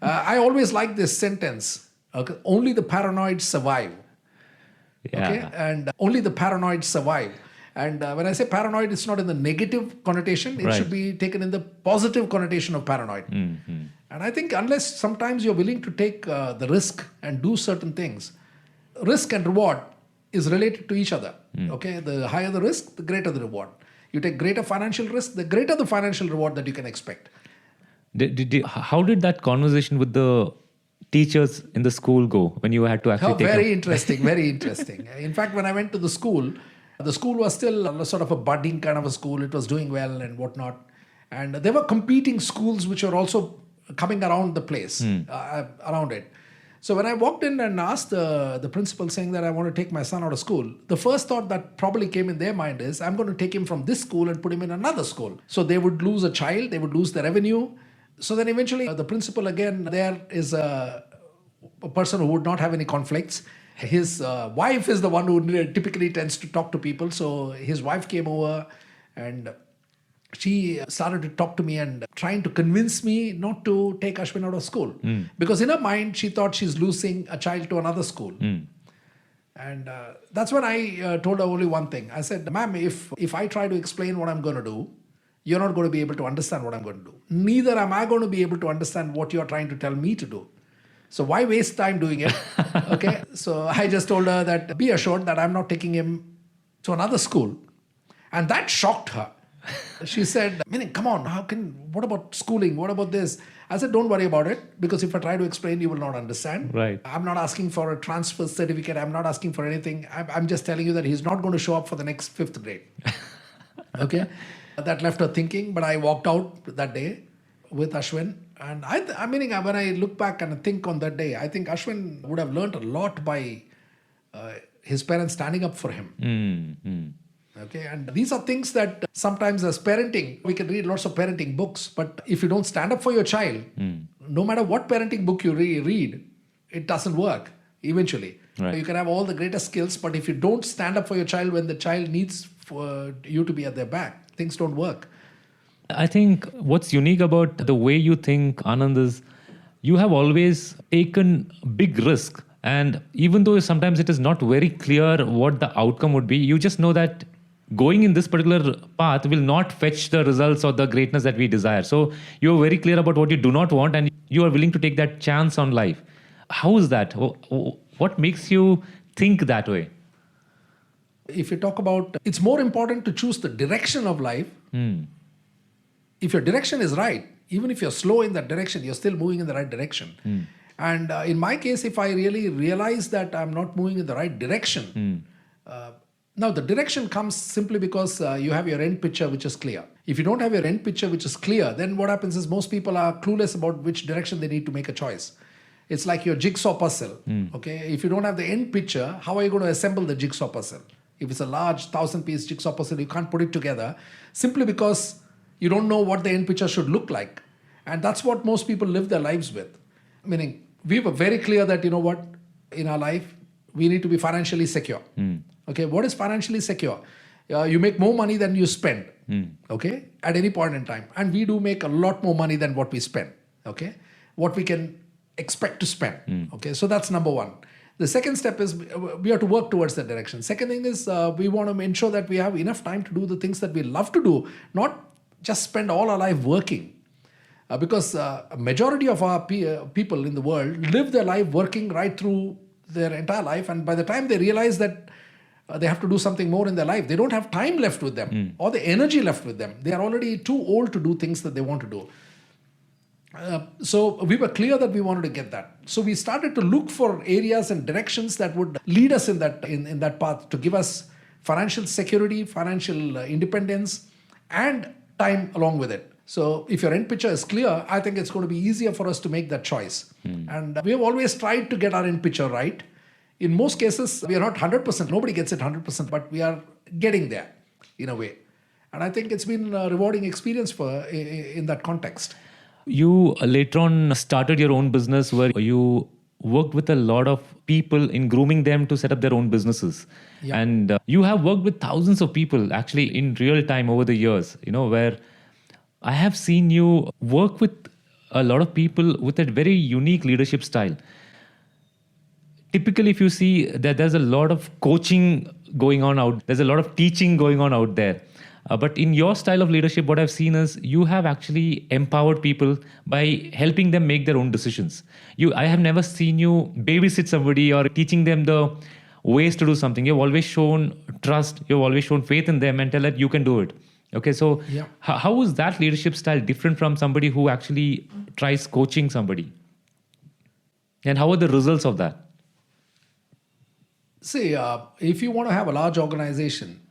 Speaker 2: I always like this sentence, okay, only the paranoid survive.
Speaker 1: Yeah.
Speaker 2: Okay, and only the paranoid survive. And when I say paranoid, it's not in the negative connotation. It should be taken in the positive connotation of paranoid. And I think unless sometimes you're willing to take the risk and do certain things, risk and reward is related to each other. Okay, the higher the risk, the greater the reward. You take greater financial risk, the greater the financial reward that you can expect.
Speaker 1: How did that conversation with the teachers in the school go when you had to actually take
Speaker 2: Very interesting, very interesting. In fact, when I went to the school was still sort of a budding kind of a school. It was doing well and whatnot. And there were competing schools which were also coming around the place, around it. So when I walked in and asked the principal saying that I want to take my son out of school, the first thought that probably came in their mind is, I'm going to take him from this school and put him in another school. So they would lose a child, they would lose the revenue. So then eventually the principal again, there is a person who would not have any conflicts. His wife is the one who typically tends to talk to people. So his wife came over and she started to talk to me and trying to convince me not to take Ashwin out of school. Because in her mind, she thought she's losing a child to another school. And that's when I told her only one thing. I said, ma'am, if I try to explain what I'm going to do, you're not going to be able to understand what I'm going to do. Neither am I going to be able to understand what you're trying to tell me to do. So why waste time doing it? Okay. So I just told her that be assured that I'm not taking him to another school. And that shocked her. She said, come on, what about schooling? What about this? I said, don't worry about it, because if I try to explain, you will not understand.
Speaker 1: Right.
Speaker 2: I'm not asking for a transfer certificate. I'm not asking for anything. I'm just telling you that he's not going to show up for the next 5th grade. Okay. That left her thinking, but I walked out that day with Ashwin. And when I look back and think on that day, I think Ashwin would have learned a lot by his parents standing up for him. Okay, and these are things that sometimes as parenting, we can read lots of parenting books, but if you don't stand up for your child, no matter what parenting book you read, it doesn't work eventually.
Speaker 1: Right.
Speaker 2: You can have all the greatest skills, but if you don't stand up for your child when the child needs for you to be at their back, things don't work.
Speaker 1: I think what's unique about the way you think, Anand, is you have always taken big risk. And even though sometimes it is not very clear what the outcome would be, you just know that going in this particular path will not fetch the results or the greatness that we desire. So you're very clear about what you do not want and you are willing to take that chance on life. How is that? What makes you think that way?
Speaker 2: If you talk about, it's more important to choose the direction of life. If your direction is right, even if you're slow in that direction, you're still moving in the right direction. And in my case, if I really realize that I'm not moving in the right direction, now the direction comes simply because you have your end picture which is clear. If you don't have your end picture which is clear, then what happens is most people are clueless about which direction they need to make a choice. It's like your jigsaw puzzle. Okay, if you don't have the end picture, how are you going to assemble the jigsaw puzzle? If it's a large 1,000-piece jigsaw puzzle, you can't put it together simply because you don't know what the end picture should look like. And that's what most people live their lives with. Meaning, we were very clear that, in our life, we need to be financially secure. Okay, what is financially secure? you make more money than you spend, okay, at any point in time. And we do make a lot more money than what we spend, okay, what we can expect to spend, okay. So that's number one. The second step is we have to work towards that direction. Second thing is we want to ensure that we have enough time to do the things that we love to do, not just spend all our life working. Because a majority of our people in the world live their life working right through their entire life, and by the time they realize that they have to do something more in their life, they don't have time left with them or the energy left with them. They are already too old to do things that they want to do. So we were clear that we wanted to get that. So we started to look for areas and directions that would lead us in that path to give us financial security, financial independence, and time along with it. So if your end picture is clear, I think it's going to be easier for us to make that choice. And we have always tried to get our end picture right. In most cases, we are not 100%. Nobody gets it 100%, but we are getting there in a way. And I think it's been a rewarding experience in that context.
Speaker 1: You later on started your own business where you worked with a lot of people in grooming them to set up their own businesses.
Speaker 2: Yeah.
Speaker 1: And you have worked with thousands of people actually in real time over the years, where I have seen you work with a lot of people with a very unique leadership style. Typically, if you see that there's a lot of coaching going on there's a lot of teaching going on out there. But in your style of leadership, what I've seen is you have actually empowered people by helping them make their own decisions. I have never seen you babysit somebody or teaching them the ways to do something. You've always shown trust. You've always shown faith in them and tell that you can do it. Okay, so
Speaker 2: yeah.
Speaker 1: How is that leadership style different from somebody who actually tries coaching somebody? And how are the results of that?
Speaker 2: See, if you want to have a large organization,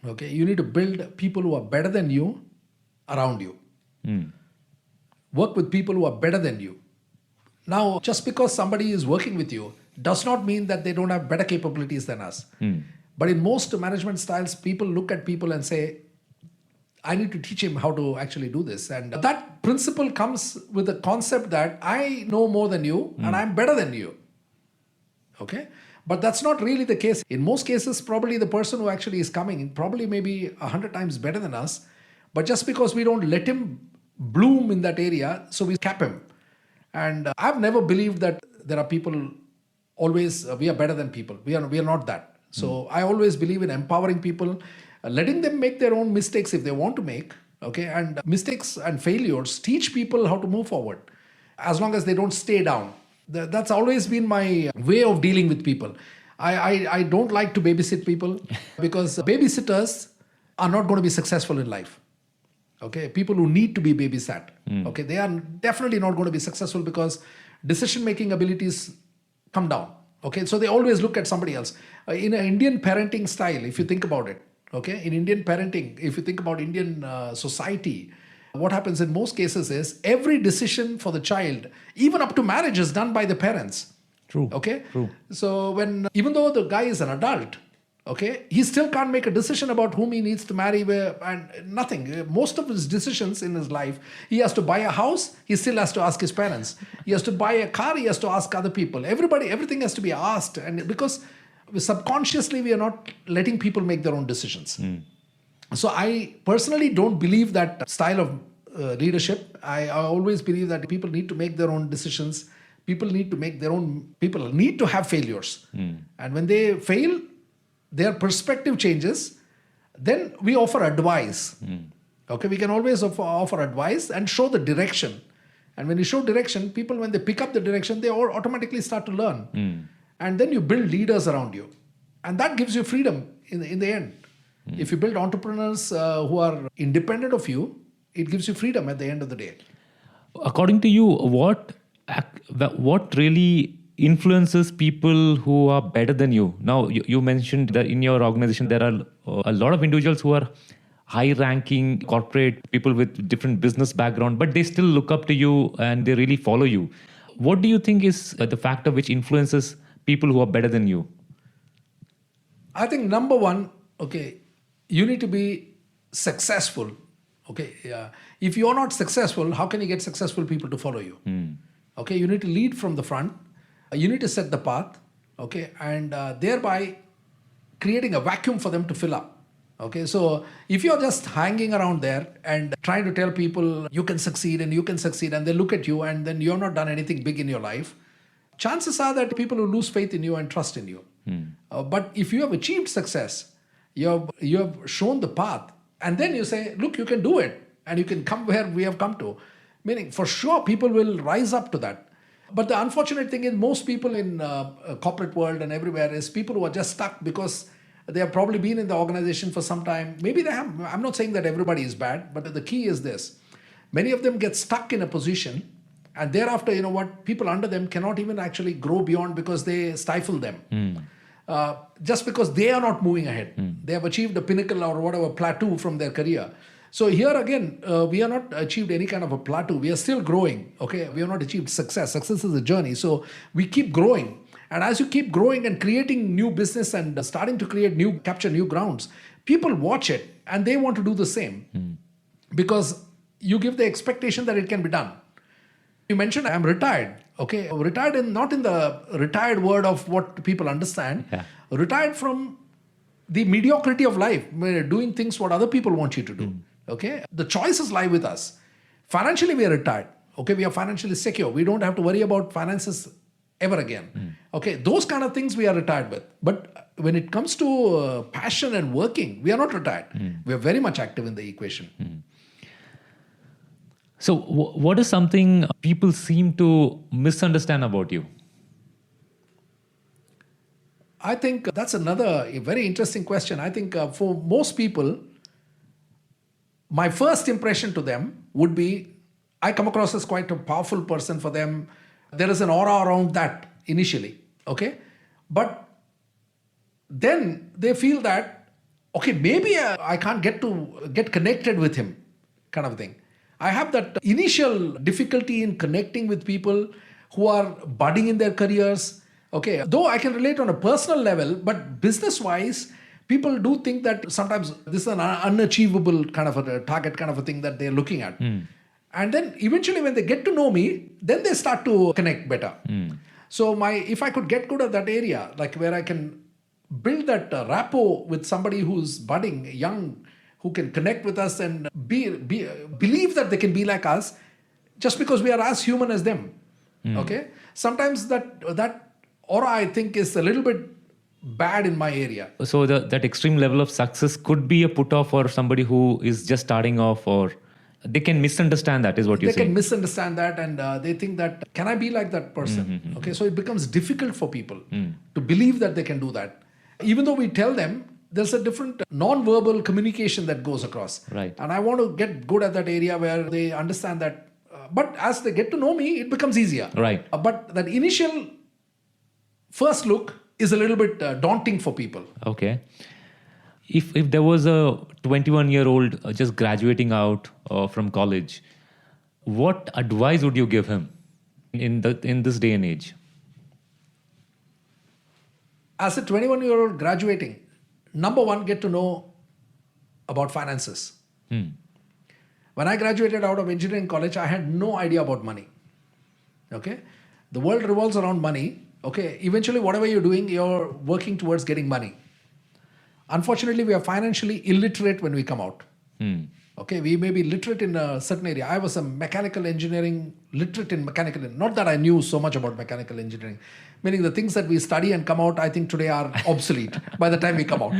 Speaker 2: okay, you need to build people who are better than you around you. Work with people who are better than you. Now, just because somebody is working with you does not mean that they don't have better capabilities than us. But in most management styles, people look at people and say, I need to teach him how to actually do this. And that principle comes with the concept that I know more than you and I'm better than you. Okay? But that's not really the case. In most cases, probably the person who actually is coming probably maybe 100 times better than us. But just because we don't let him bloom in that area, so we cap him. And I've never believed that there are people always, we are better than people. We are not that. So I always believe in empowering people, letting them make their own mistakes if they want to make. Okay, and mistakes and failures teach people how to move forward as long as they don't stay down. That's always been my way of dealing with people. I don't like to babysit people because babysitters are not going to be successful in life. Okay, people who need to be babysat, okay, they are definitely not going to be successful because decision-making abilities come down. Okay, so they always look at somebody else. In an Indian parenting style, if you think about it, okay, in Indian parenting, if you think about Indian society, what happens in most cases is every decision for the child, even up to marriage, is done by the parents.
Speaker 1: True.
Speaker 2: Okay?
Speaker 1: True.
Speaker 2: So even though the guy is an adult, okay, he still can't make a decision about whom he needs to marry and nothing. Most of his decisions in his life, he has to buy a house, he still has to ask his parents. He has to buy a car, he has to ask other people. Everything has to be asked. And because subconsciously we are not letting people make their own decisions. So I personally don't believe that style of leadership. I always believe that people need to make their own decisions. People need to have failures. And when they fail, their perspective changes. Then we offer advice. Okay, we can always offer advice and show the direction. And when you show direction, people, when they pick up the direction, they all automatically start to learn. And then you build leaders around you. And that gives you freedom in the end. If you build entrepreneurs who are independent of you, it gives you freedom at the end of the day.
Speaker 1: According to you, what really influences people who are better than you? Now, you mentioned that in your organization, there are a lot of individuals who are high-ranking corporate people with different business background, but they still look up to you and they really follow you. What do you think is the factor which influences people who are better than you?
Speaker 2: I think number one, okay, you need to be successful. Okay, if you're not successful, how can you get successful people to follow you? Okay, you need to lead from the front. You need to set the path. Okay, and thereby creating a vacuum for them to fill up. Okay, so if you're just hanging around there and trying to tell people you can succeed and you can succeed, and they look at you and then you're not done anything big in your life, chances are that people will lose faith in you and trust in you. But if you have achieved success, you have shown the path, and then you say, look, you can do it and you can come where we have come to. Meaning, for sure, people will rise up to that. But the unfortunate thing is, most people in corporate world and everywhere is people who are just stuck because they have probably been in the organization for some time. Maybe they have. I'm not saying that everybody is bad, but the key is this. Many of them get stuck in a position, and thereafter, you know what, people under them cannot even actually grow beyond because they stifle them. Just because they are not moving ahead. They have achieved a pinnacle or whatever plateau from their career. So here again, we have not achieved any kind of a plateau. We are still growing. Okay, we have not achieved success. Success is a journey. So we keep growing. And as you keep growing and creating new business and starting to capture new grounds, people watch it and they want to do the same. Because you give the expectation that it can be done. You mentioned I'm retired. Okay, retired not in the retired word of what people understand. Yeah. Retired from the mediocrity of life, doing things what other people want you to do. Okay, the choices lie with us. Financially, we are retired. Okay, we are financially secure. We don't have to worry about finances ever again. Okay, those kind of things we are retired with. But when it comes to passion and working, we are not retired. We are very much active in the equation.
Speaker 1: So what is something people seem to misunderstand about you?
Speaker 2: I think that's another very interesting question. I think for most people, my first impression to them would be, I come across as quite a powerful person for them. There is an aura around that initially, okay? But then they feel that, okay, maybe I can't get connected with him, kind of thing. I have that initial difficulty in connecting with people who are budding in their careers. Okay, though I can relate on a personal level, but business-wise, people do think that sometimes this is an unachievable kind of a target, kind of a thing that they're looking at. And then eventually when they get to know me, then they start to connect better. So if I could get good at that area, like where I can build that rapport with somebody who's budding, young, who can connect with us and believe that they can be like us just because we are as human as them. Okay? Sometimes that aura, I think, is a little bit bad in my area.
Speaker 1: So that extreme level of success could be a put-off for somebody who is just starting off, or they can misunderstand that, is what you're saying.
Speaker 2: They can misunderstand that, and they think that, can I be like that person? Okay, so it becomes difficult for people to believe that they can do that. Even though we tell them, there's a different non-verbal communication that goes across.
Speaker 1: Right.
Speaker 2: And I want to get good at that area where they understand that. But as they get to know me, it becomes easier.
Speaker 1: Right.
Speaker 2: But that initial first look is a little bit daunting for people.
Speaker 1: Okay. If there was a 21-year-old just graduating out from college, what advice would you give him in this day and age?
Speaker 2: As a 21-year-old graduating, number one, get to know about finances. When I graduated out of engineering college, I had no idea about money. Okay? The world revolves around money. Okay? Eventually, whatever you're doing, you're working towards getting money. Unfortunately, we are financially illiterate when we come out. Okay? We may be literate in a certain area. I was a mechanical engineering, literate in mechanical, not that I knew so much about mechanical engineering, meaning the things that we study and come out, I think today are obsolete by the time we come out.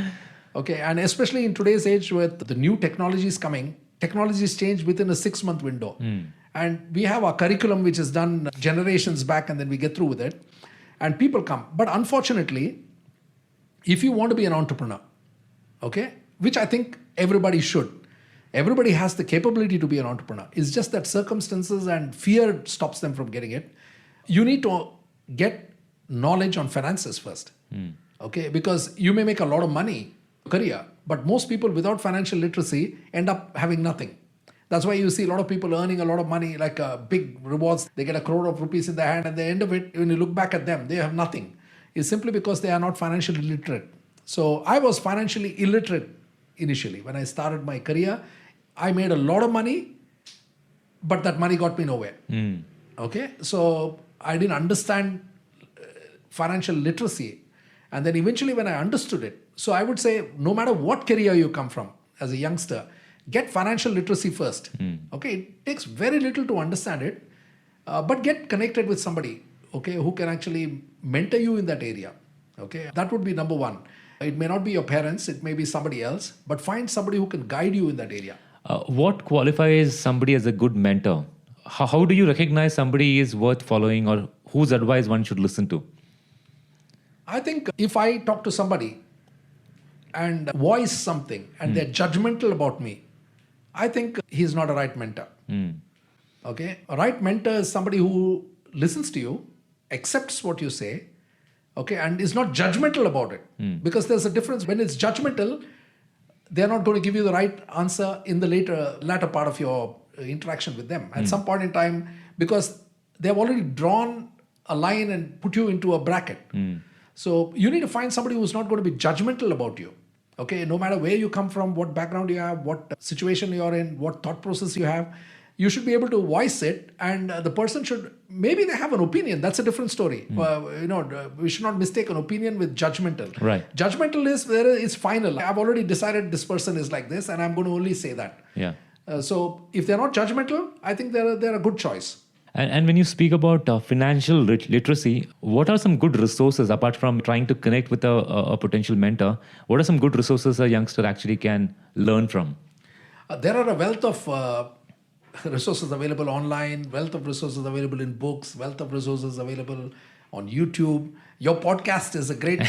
Speaker 2: Okay? And especially in today's age with the new technologies coming, technologies change within a 6-month window. And we have our curriculum, which is done generations back, and then we get through with it. And people come. But unfortunately, if you want to be an entrepreneur, okay, which I think everybody should. Everybody has the capability to be an entrepreneur. It's just that circumstances and fear stops them from getting it. You need to get knowledge on finances first. Okay, because you may make a lot of money career, but most people without financial literacy end up having nothing. That's why you see a lot of people earning a lot of money, like big rewards. They get 1 crore of rupees in their hand, and at the end of it, when you look back at them, they have nothing. It's simply because they are not financially literate. So I was financially illiterate initially. When I started my career, I made a lot of money, but that money got me nowhere. Okay, so I didn't understand financial literacy. And then eventually when I understood it, so I would say no matter what career you come from as a youngster, get financial literacy first. Okay, it takes very little to understand it, but get connected with somebody, okay, who can actually mentor you in that area. Okay, that would be number one. It may not be your parents, it may be somebody else, but find somebody who can guide you in that area.
Speaker 1: What qualifies somebody as a good mentor? How do you recognize somebody is worth following or whose advice one should listen to?
Speaker 2: I think if I talk to somebody and voice something and they're judgmental about me, I think he's not a right mentor. Okay, a right mentor is somebody who listens to you, accepts what you say, okay, and is not judgmental about it. Because there's a difference. When it's judgmental, they're not going to give you the right answer in the latter part of your interaction with them. At some point in time, because they've already drawn a line and put you into a bracket. So you need to find somebody who's not going to be judgmental about you. Okay, no matter where you come from, what background you have, what situation you're in, what thought process you have, you should be able to voice it, and the person should, maybe they have an opinion, that's a different story. We should not mistake an opinion with judgmental.
Speaker 1: Right.
Speaker 2: Judgmental is final. I've already decided this person is like this, and I'm going to only say that.
Speaker 1: Yeah.
Speaker 2: So if they're not judgmental, I think they're a good choice.
Speaker 1: And when you speak about financial literacy, what are some good resources apart from trying to connect with a potential mentor? What are some good resources a youngster actually can learn from?
Speaker 2: There are a wealth of resources available online, wealth of resources available in books, wealth of resources available on YouTube. Your podcast is a great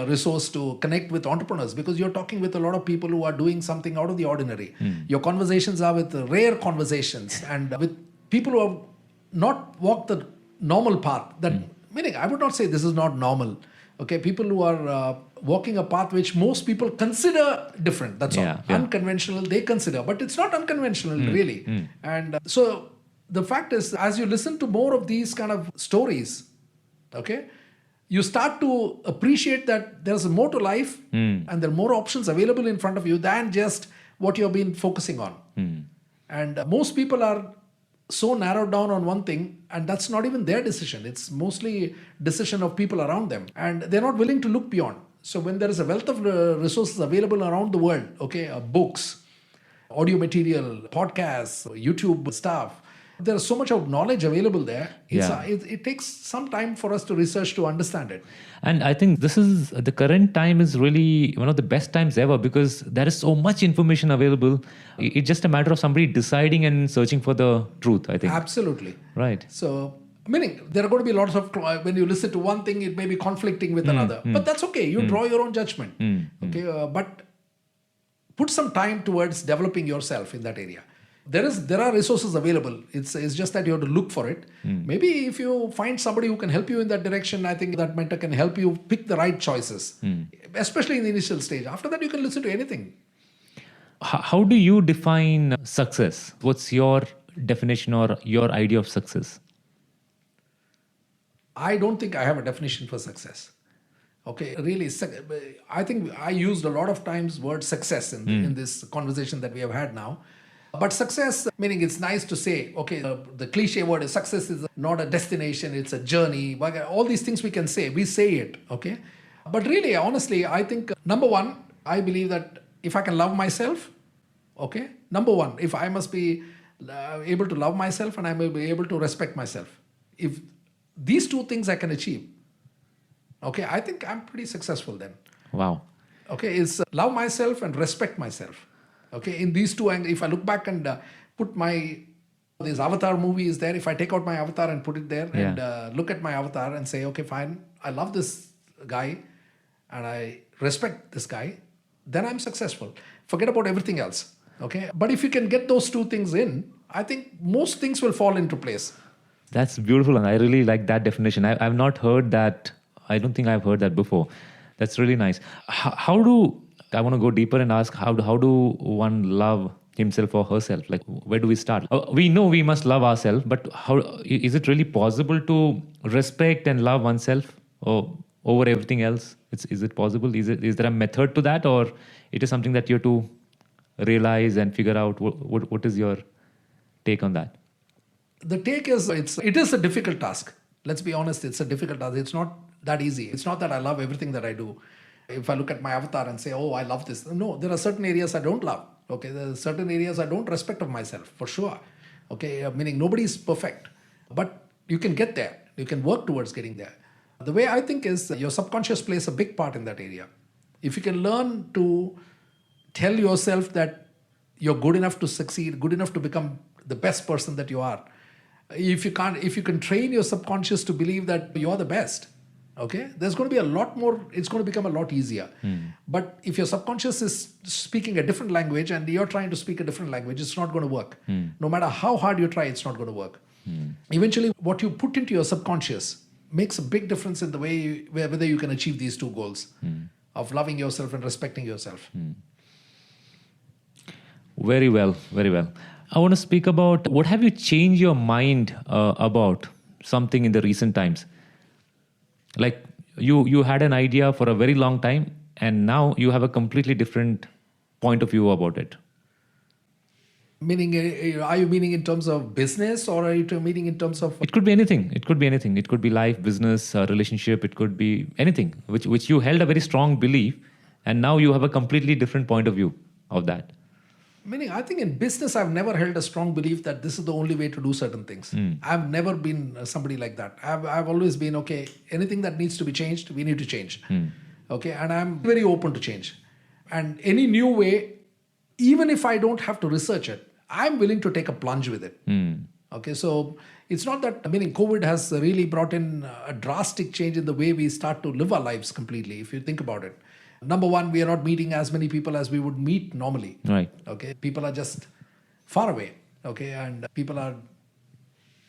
Speaker 2: resource to connect with entrepreneurs, because you're talking with a lot of people who are doing something out of the ordinary. Your conversations are with rare conversations and with people who have not walked the normal path. Meaning, I would not say this is not normal. Okay, people who are walking a path which most people consider different. That's all. Unconventional, they consider, but it's not unconventional really. And so the fact is, as you listen to more of these kind of stories, okay, you start to appreciate that there's more to life and there are more options available in front of you than just what you've been focusing on. And most people are so narrowed down on one thing, and that's not even their decision. It's mostly decision of people around them, and they're not willing to look beyond. So when there is a wealth of resources available around the world, okay, books, audio material, podcasts, YouTube stuff, there's so much of knowledge available there. It takes some time for us to research to understand it.
Speaker 1: And I think the current time is really one of the best times ever, because there is so much information available. It's just a matter of somebody deciding and searching for the truth, I think.
Speaker 2: Absolutely.
Speaker 1: Right.
Speaker 2: So, meaning there are going to be lots of, when you listen to one thing, it may be conflicting with another. But that's okay. You draw your own judgment. Okay, but put some time towards developing yourself in that area. There are resources available. It's just that you have to look for it. Maybe if you find somebody who can help you in that direction, I think that mentor can help you pick the right choices, especially in the initial stage. After that, you can listen to anything.
Speaker 1: How do you define success? What's your definition or your idea of success?
Speaker 2: I don't think I have a definition for success. Okay, really, I think I used a lot of times word success in this conversation that we have had now. But success, meaning it's nice to say, okay, the cliche word is success is not a destination, it's a journey. All these things we can say, we say it, okay? But really, honestly, I think, number one, I believe that if I can love myself, okay? Number one, if I must be able to love myself and I will be able to respect myself. If these two things I can achieve, okay, I think I'm pretty successful then.
Speaker 1: Wow.
Speaker 2: Okay, it's love myself and respect myself. Okay, in these two angles, if I look back and put this Avatar movie is there, if I take out my avatar and put it there and look at my avatar and say, okay, fine, I love this guy and I respect this guy, then I'm successful. Forget about everything else. Okay, but if you can get those two things in, I think most things will fall into place.
Speaker 1: That's beautiful, and I really like that definition. I've not heard that. I don't think I've heard that before. That's really nice. I want to go deeper and ask, how do one love himself or herself? Like, where do we start? We know we must love ourselves, but how is it really possible to respect and love oneself or over everything else? Is it possible? Is there a method to that, or it is something that you have to realize and figure out? What is your take on that?
Speaker 2: The take is, it is a difficult task. Let's be honest, it's a difficult task. It's not that easy. It's not that I love everything that I do. If I look at my avatar and say, oh, I love this. No, there are certain areas I don't love. Okay, there are certain areas I don't respect of myself, for sure. Okay, meaning nobody is perfect. But you can get there. You can work towards getting there. The way I think is your subconscious plays a big part in that area. If you can learn to tell yourself that you're good enough to succeed, good enough to become the best person that you are. If you can train your subconscious to believe that you're the best, okay, there's going to be a lot more, it's going to become a lot easier. But if your subconscious is speaking a different language and you're trying to speak a different language, it's not going to work. No matter how hard you try, it's not going to work. Eventually, what you put into your subconscious makes a big difference in the way whether you can achieve these two goals of loving yourself and respecting yourself.
Speaker 1: Very well, very well. I want to speak about what have you changed your mind about something in the recent times? Like you had an idea for a very long time and now you have a completely different point of view about it.
Speaker 2: Meaning, are you meaning in terms of business or are you meaning in terms of...
Speaker 1: It could be anything. It could be anything. It could be life, business, relationship. It could be anything which you held a very strong belief and now you have a completely different point of view of that.
Speaker 2: Meaning, I think in business, I've never held a strong belief that this is the only way to do certain things. I've never been somebody like that. I've always been, okay, anything that needs to be changed, we need to change. Okay, and I'm very open to change. And any new way, even if I don't have to research it, I'm willing to take a plunge with it. Okay, so it's not that, meaning COVID has really brought in a drastic change in the way we start to live our lives completely, if you think about it. Number one, we are not meeting as many people as we would meet normally.
Speaker 1: Right.
Speaker 2: Okay. People are just far away. Okay. And people are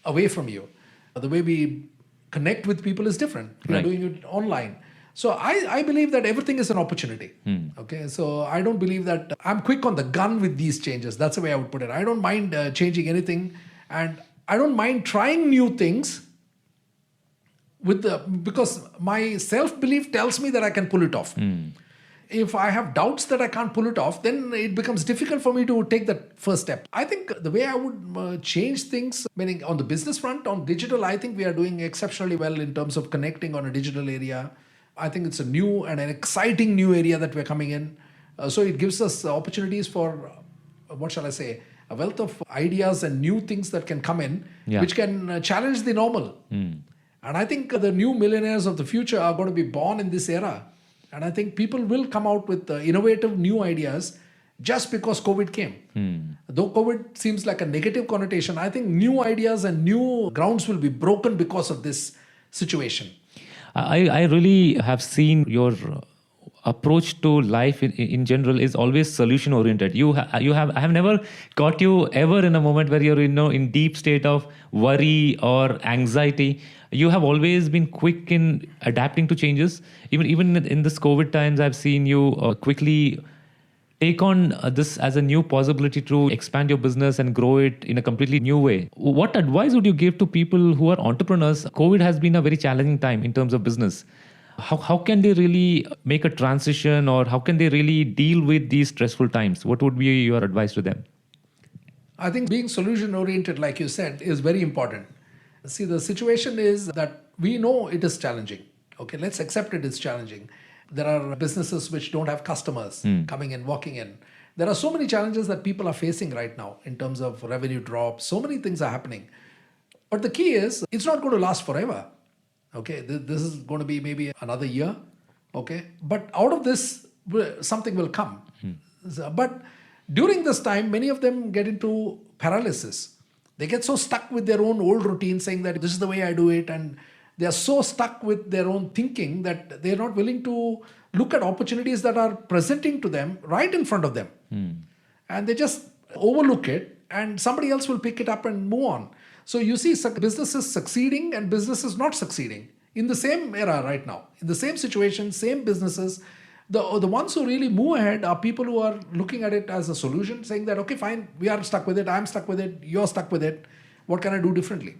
Speaker 2: away from you. The way we connect with people is different. We are doing it online. So I believe that everything is an opportunity. Okay. So I don't believe that I'm quick on the gun with these changes. That's the way I would put it. I don't mind changing anything. And I don't mind trying new things because my self-belief tells me that I can pull it off. If I have doubts that I can't pull it off, then it becomes difficult for me to take that first step. I think the way I would change things, meaning on the business front, on digital, I think we are doing exceptionally well in terms of connecting on a digital area. I think it's a new and an exciting new area that we're coming in. So it gives us opportunities for, what shall I say, a wealth of ideas and new things that can come in, which can challenge the normal. And I think the new millionaires of the future are going to be born in this era. And I think people will come out with innovative new ideas just because COVID came. Though COVID seems like a negative connotation, I think new ideas and new grounds will be broken because of this situation.
Speaker 1: I really have seen your approach to life in general is always solution oriented. I have never caught you ever in a moment where you're in deep state of worry or anxiety. You have always been quick in adapting to changes. Even in this COVID times, I've seen you quickly take on this as a new possibility to expand your business and grow it in a completely new way. What advice would you give to people who are entrepreneurs? COVID has been a very challenging time in terms of business. How can they really make a transition, or how can they really deal with these stressful times? What would be your advice to them?
Speaker 2: I think being solution oriented, like you said, is very important. See, the situation is that we know it is challenging. Okay, let's accept it is challenging. There are businesses which don't have customers coming in, walking in. There are so many challenges that people are facing right now in terms of revenue drop. So many things are happening. But the key is, it's not going to last forever. Okay, this is going to be maybe another year. Okay, but out of this, something will come. But during this time, many of them get into paralysis. They get so stuck with their own old routine, saying that this is the way I do it. And they are so stuck with their own thinking that they're not willing to look at opportunities that are presenting to them right in front of them. And they just overlook it and somebody else will pick it up and move on. So you see businesses succeeding and businesses not succeeding in the same era right now, in the same situation, same businesses. The ones who really move ahead are people who are looking at it as a solution, saying that, okay, fine, we are stuck with it, I'm stuck with it, you're stuck with it. What can I do differently?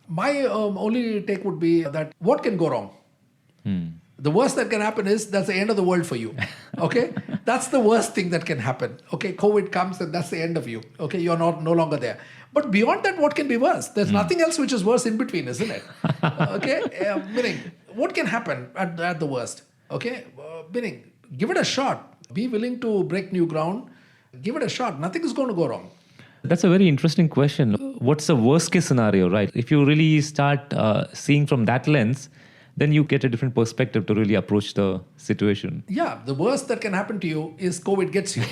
Speaker 2: My only take would be that what can go wrong? The worst that can happen is that's the end of the world for you. Okay? That's the worst thing that can happen. Okay, COVID comes and that's the end of you. Okay, you're no longer there. But beyond that, what can be worse? There's nothing else which is worse in between, isn't it? Okay? Meaning, what can happen at the worst? Okay, meaning give it a shot. Be willing to break new ground. Give it a shot. Nothing is going to go wrong.
Speaker 1: That's a very interesting question. What's the worst case scenario, right? If you really start seeing from that lens, then you get a different perspective to really approach the situation.
Speaker 2: Yeah, the worst that can happen to you is COVID gets you.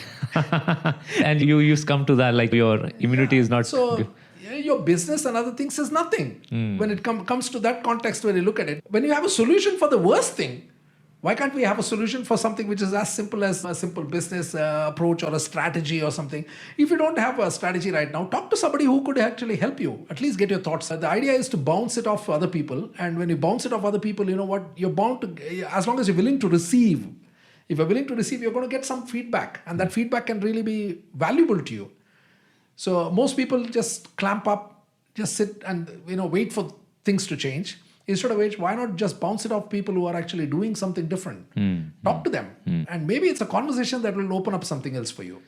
Speaker 1: And you come to that like your immunity is not.
Speaker 2: So your business and other things is nothing. When it comes to that context, when you look at it, when you have a solution for the worst thing, why can't we have a solution for something which is as simple as a simple business approach or a strategy or something? If you don't have a strategy right now, talk to somebody who could actually help you. At least get your thoughts. The idea is to bounce it off other people. And when you bounce it off other people, you know what? You're bound to, as long as you're willing to receive. If you're willing to receive, you're going to get some feedback. And that feedback can really be valuable to you. So most people just clamp up, just sit and wait for things to change. Instead of which, why not just bounce it off people who are actually doing something different? Talk to them. And maybe it's a conversation that will open up something else for you.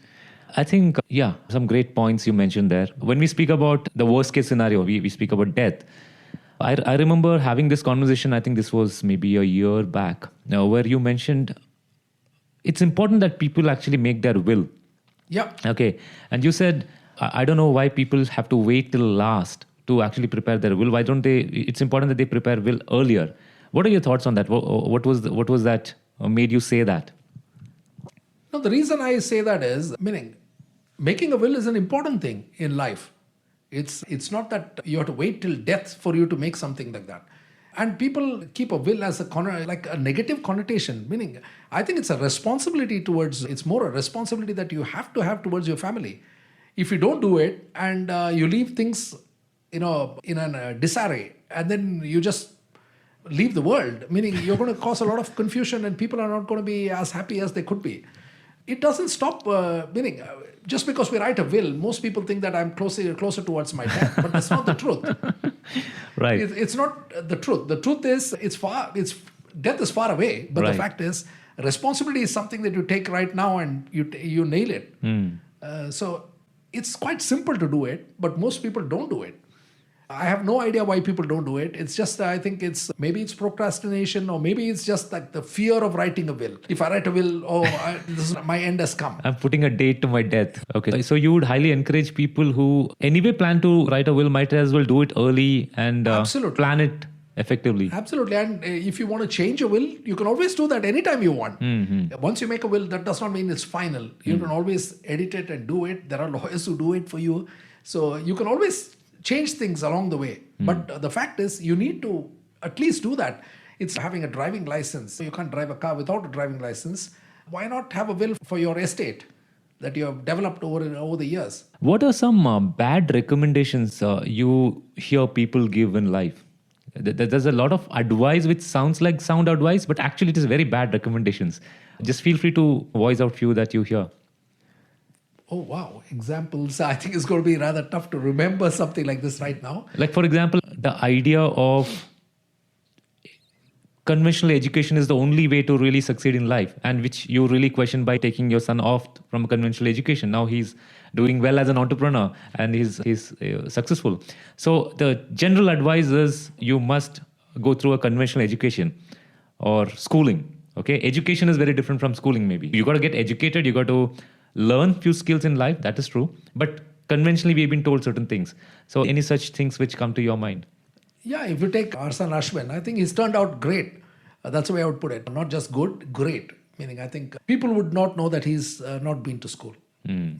Speaker 1: I think, some great points you mentioned there. When we speak about the worst case scenario, we speak about death. I remember having this conversation, I think this was maybe a year back, where you mentioned it's important that people actually make their will.
Speaker 2: Yeah.
Speaker 1: Okay. And you said, I don't know why people have to wait till last to actually prepare their will. Why don't they? It's important that they prepare will earlier. What are your thoughts on that? What was that made you say that?
Speaker 2: No, the reason I say that is, meaning, making a will is an important thing in life. It's not that you have to wait till death for you to make something like that. And people keep a will as like a negative connotation, meaning I think it's a responsibility it's more a responsibility that you have to have towards your family. If you don't do it and you leave things in a disarray, and then you just leave the world, meaning you're going to cause a lot of confusion and people are not going to be as happy as they could be. It doesn't stop, meaning just because we write a will, most people think that I'm closer towards my death, but that's not the truth.
Speaker 1: Right.
Speaker 2: It's not the truth. The truth is, death is far away, but
Speaker 1: right.
Speaker 2: The fact is, responsibility is something that you take right now and you nail it. So it's quite simple to do it, but most people don't do it. I have no idea why people don't do it. It's just, I think maybe it's procrastination, or maybe it's just like the fear of writing a will. If I write a will, my end has come.
Speaker 1: I'm putting a date to my death. Okay. So you would highly encourage people who anyway plan to write a will, might as well do it early and plan it effectively.
Speaker 2: Absolutely. And if you want to change a will, you can always do that anytime you want. Once you make a will, that does not mean it's final. You can always edit it and do it. There are lawyers who do it for you. So you can always change things along the way. But the fact is, you need to at least do that. It's having a driving license. You can't drive a car without a driving license. Why not have a will for your estate that you have developed over the years?
Speaker 1: What are some bad recommendations you hear people give in life? There's a lot of advice which sounds like sound advice, but actually it is very bad recommendations. Just feel free to voice out few that you hear.
Speaker 2: Oh, wow. Examples. I think it's going to be rather tough to remember something like this right now.
Speaker 1: Like, for example, the idea of conventional education is the only way to really succeed in life, and which you really question by taking your son off from conventional education. Now he's doing well as an entrepreneur and he's successful. So the general advice is you must go through a conventional education or schooling. Okay. Education is very different from schooling. Maybe you got to get educated. You got to learn few skills in life. That is true. But conventionally, we've been told certain things. So any such things which come to your mind?
Speaker 2: Yeah, if you take our son Ashwin, I think he's turned out great. That's the way I would put it. Not just good, great. Meaning, I think people would not know that he's not been to school.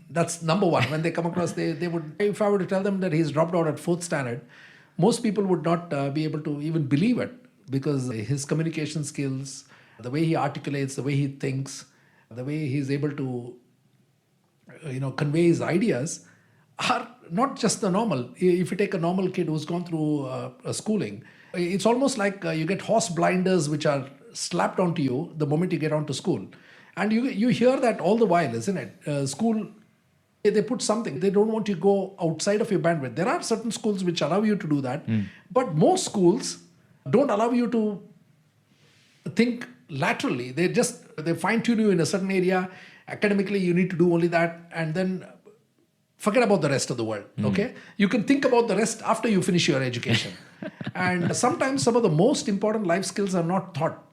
Speaker 2: That's number one. When they come across, they would, if I were to tell them that he's dropped out at 4th standard, most people would not be able to even believe it, because his communication skills, the way he articulates, the way he thinks, the way he's able to convey his ideas are not just the normal. If you take a normal kid who's gone through a schooling, it's almost like you get horse blinders which are slapped onto you the moment you get onto school. And you hear that all the while, isn't it? School, they put something. They don't want you to go outside of your bandwidth. There are certain schools which allow you to do that. But most schools don't allow you to think laterally. They fine tune you in a certain area. Academically, you need to do only that. And then forget about the rest of the world. Okay, you can think about the rest after you finish your education. And sometimes some of the most important life skills are not taught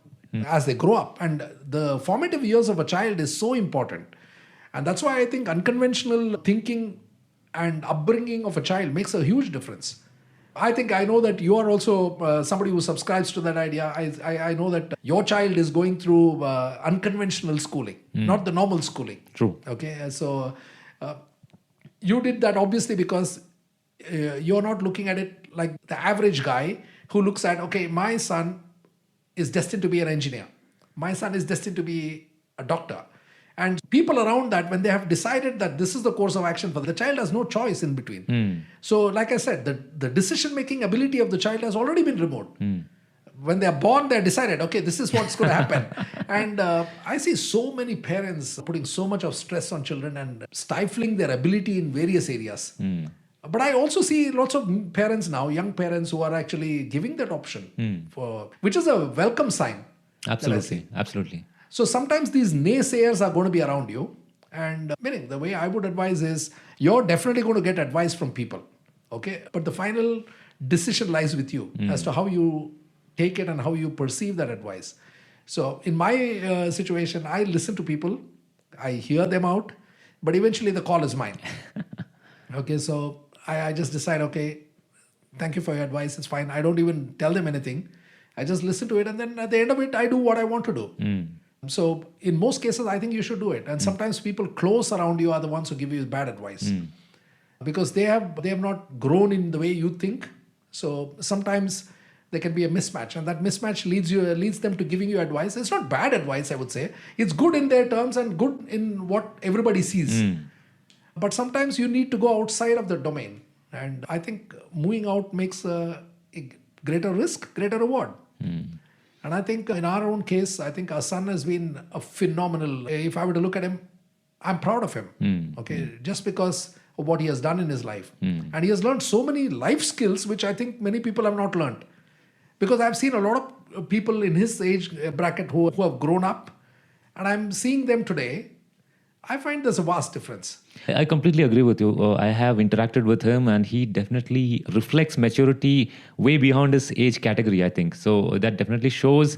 Speaker 2: as they grow up, and the formative years of a child is so important. And that's why I think unconventional thinking and upbringing of a child makes a huge difference. I know that you are also somebody who subscribes to that idea. I know that your child is going through unconventional schooling, not the normal schooling.
Speaker 1: True.
Speaker 2: Okay, so you did that obviously because you're not looking at it like the average guy who looks at, okay, my son is destined to be an engineer. My son is destined to be a doctor. And people around that, when they have decided that this is the course of action for the child, has no choice in between. So like I said, the decision-making ability of the child has already been removed. When they are born, they're decided, okay, this is what's going to happen. And I see so many parents putting so much of stress on children and stifling their ability in various areas. But I also see lots of parents now, young parents, who are actually giving that option, which is a welcome sign.
Speaker 1: Absolutely. Absolutely.
Speaker 2: So sometimes these naysayers are going to be around you. And meaning the way I would advise is you're definitely going to get advice from people. Okay. But the final decision lies with you as to how you take it and how you perceive that advice. So in my situation, I listen to people, I hear them out, but eventually the call is mine. Okay. So I just decide, okay, thank you for your advice. It's fine. I don't even tell them anything. I just listen to it. And then at the end of it, I do what I want to do. So in most cases, I think you should do it. And sometimes people close around you are the ones who give you bad advice because they have not grown in the way you think. So sometimes there can be a mismatch, and that mismatch leads them to giving you advice. It's not bad advice, I would say. It's good in their terms and good in what everybody sees. But sometimes you need to go outside of the domain. And I think moving out makes a greater risk, greater reward. And I think in our own case, I think our son has been a phenomenal. If I were to look at him, I'm proud of him. Okay, just because of what he has done in his life. And he has learned so many life skills, which I think many people have not learned. Because I've seen a lot of people in his age bracket who have grown up, and I'm seeing them today. I find there's a vast difference.
Speaker 1: I completely agree with you. I have interacted with him, and he definitely reflects maturity way beyond his age category, I think. So that definitely shows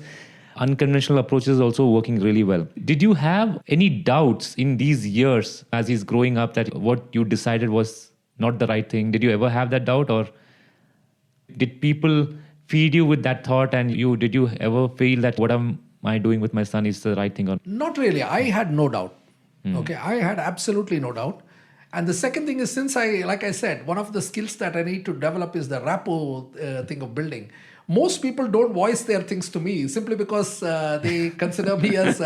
Speaker 1: unconventional approaches also working really well. Did you have any doubts in these years as he's growing up that what you decided was not the right thing? Did you ever have that doubt, or did people feed you with that thought, and did you ever feel that what am I doing with my son is the right thing? Or
Speaker 2: not really. I had no doubt. Okay, I had absolutely no doubt. And the second thing is, since like I said, one of the skills that I need to develop is the rapport thing of building. Most people don't voice their things to me simply because they consider me as...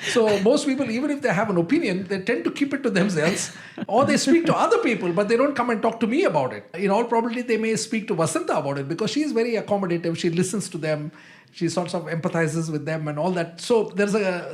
Speaker 2: so most people, even if they have an opinion, they tend to keep it to themselves, or they speak to other people, but they don't come and talk to me about it. In all probability, they may speak to Vasanta about it because she is very accommodative. She listens to them. She sort of empathizes with them and all that. So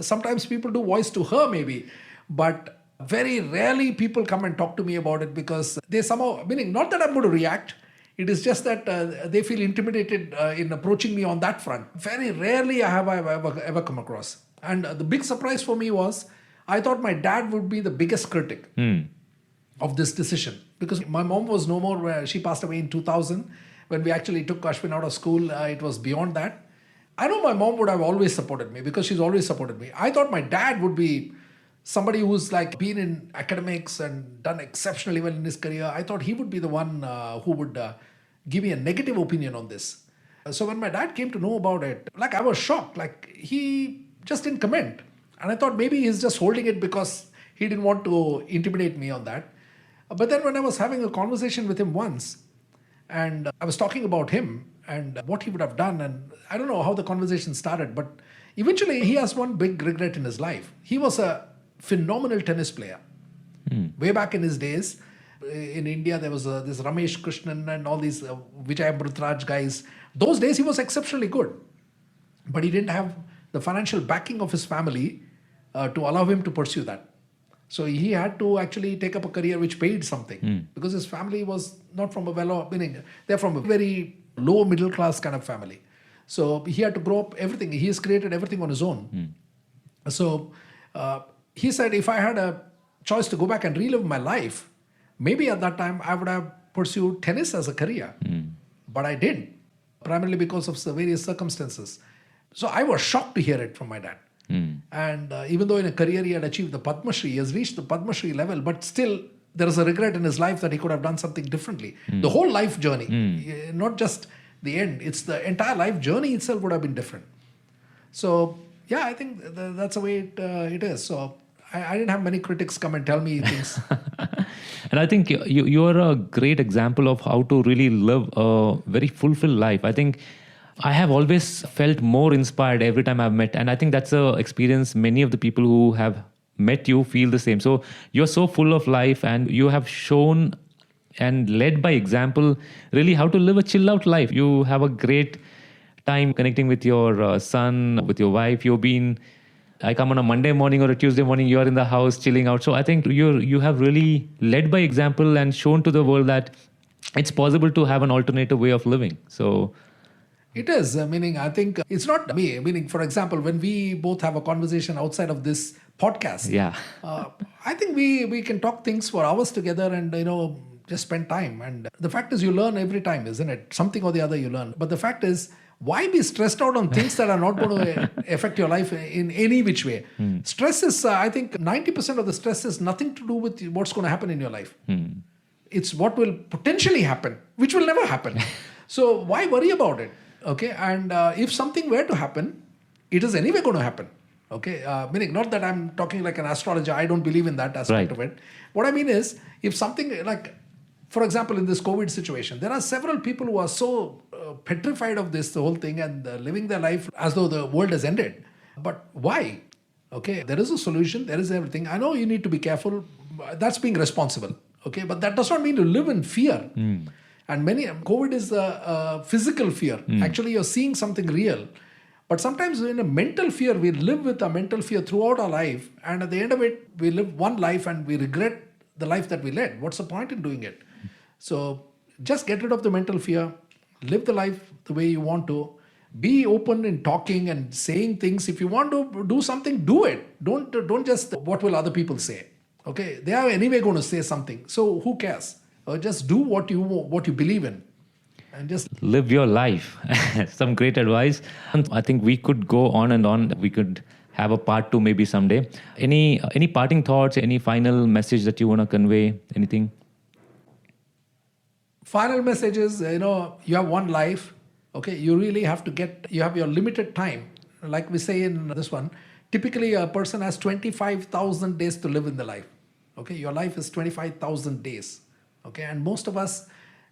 Speaker 2: sometimes people do voice to her maybe, but very rarely people come and talk to me about it because they somehow, meaning not that I'm going to react, it is just that they feel intimidated in approaching me on that front. Very rarely have I ever come across. And the big surprise for me was, I thought my dad would be the biggest critic of this decision because my mom was no more. She passed away in 2000. When we actually took Ashwin out of school, it was beyond that. I know my mom would have always supported me because she's always supported me. I thought my dad would be somebody who's like been in academics and done exceptionally well in his career. I thought he would be the one who would give me a negative opinion on this. So when my dad came to know about it, like I was shocked. Like he just didn't comment. And I thought maybe he's just holding it because he didn't want to intimidate me on that. But then when I was having a conversation with him once, and I was talking about him and what he would have done, and I don't know how the conversation started, but eventually he has one big regret in his life. He was a phenomenal tennis player. Way back in his days, in India, there was this Ramesh Krishnan and all these Vijay Amritraj guys. Those days he was exceptionally good, but he didn't have the financial backing of his family to allow him to pursue that. So he had to actually take up a career which paid something because his family was not from meaning they're from a very low middle class kind of family. So he had to grow up everything. He has created everything on his own. So he said, if I had a choice to go back and relive my life, maybe at that time I would have pursued tennis as a career. But I didn't, primarily because of various circumstances. So I was shocked to hear it from my dad. And even though in a career he had achieved the Padma Shri, he has reached the Padma Shri level, but still there is a regret in his life that he could have done something differently. The whole life journey, not just the end, it's the entire life journey itself would have been different. So yeah, I think that's the way it is. So I didn't have many critics come and tell me things.
Speaker 1: And I think you are a great example of how to really live a very fulfilled life. I think I have always felt more inspired every time I've met. And I think that's a experience many of the people who have met you feel the same. So you're so full of life and you have shown and led by example really how to live a chill out life. You have a great time connecting with your son, with your wife. I come on a Monday morning or a Tuesday morning, you're in the house chilling out. So I think you have really led by example and shown to the world that it's possible to have an alternative way of living. So
Speaker 2: it is, meaning I think it's not me, meaning for example, when we both have a conversation outside of this podcast, I think we can talk things for hours together and, just spend time. And the fact is you learn every time, isn't it? Something or the other you learn. But the fact is, why be stressed out on things that are not going to affect your life in any which way? Stress is, I think 90% of the stress is nothing to do with what's going to happen in your life. It's what will potentially happen, which will never happen. So why worry about it? Okay. And if something were to happen, it is anyway going to happen. Okay. Meaning not that I'm talking like an astrologer. I don't believe in that aspect of it. What I mean is, if something like, for example, in this COVID situation, there are several people who are so petrified of this, the whole thing, and living their life as though the world has ended. But why? Okay, there is a solution, there is everything. I know you need to be careful. That's being responsible. Okay, but that does not mean to live in fear. And COVID is a physical fear. Actually, you're seeing something real. But sometimes in a mental fear, we live with a mental fear throughout our life. And at the end of it, we live one life and we regret the life that we led. What's the point in doing it? So just get rid of the mental fear. Live the life the way you want to. Be open in talking and saying things. If you want to do something, do it. Don't just what will other people say. Okay, they are anyway going to say something. So who cares? Just do what you believe in, and just
Speaker 1: live your life. Some great advice. I think we could go on and on. We could have a part 2 maybe someday. Any parting thoughts? Any final message that you want to convey? Anything?
Speaker 2: Final message is, you have one life. Okay, you really have to you have your limited time. Like we say in this one, typically a person has 25,000 days to live in the life. Okay, your life is 25,000 days. Okay, and most of us,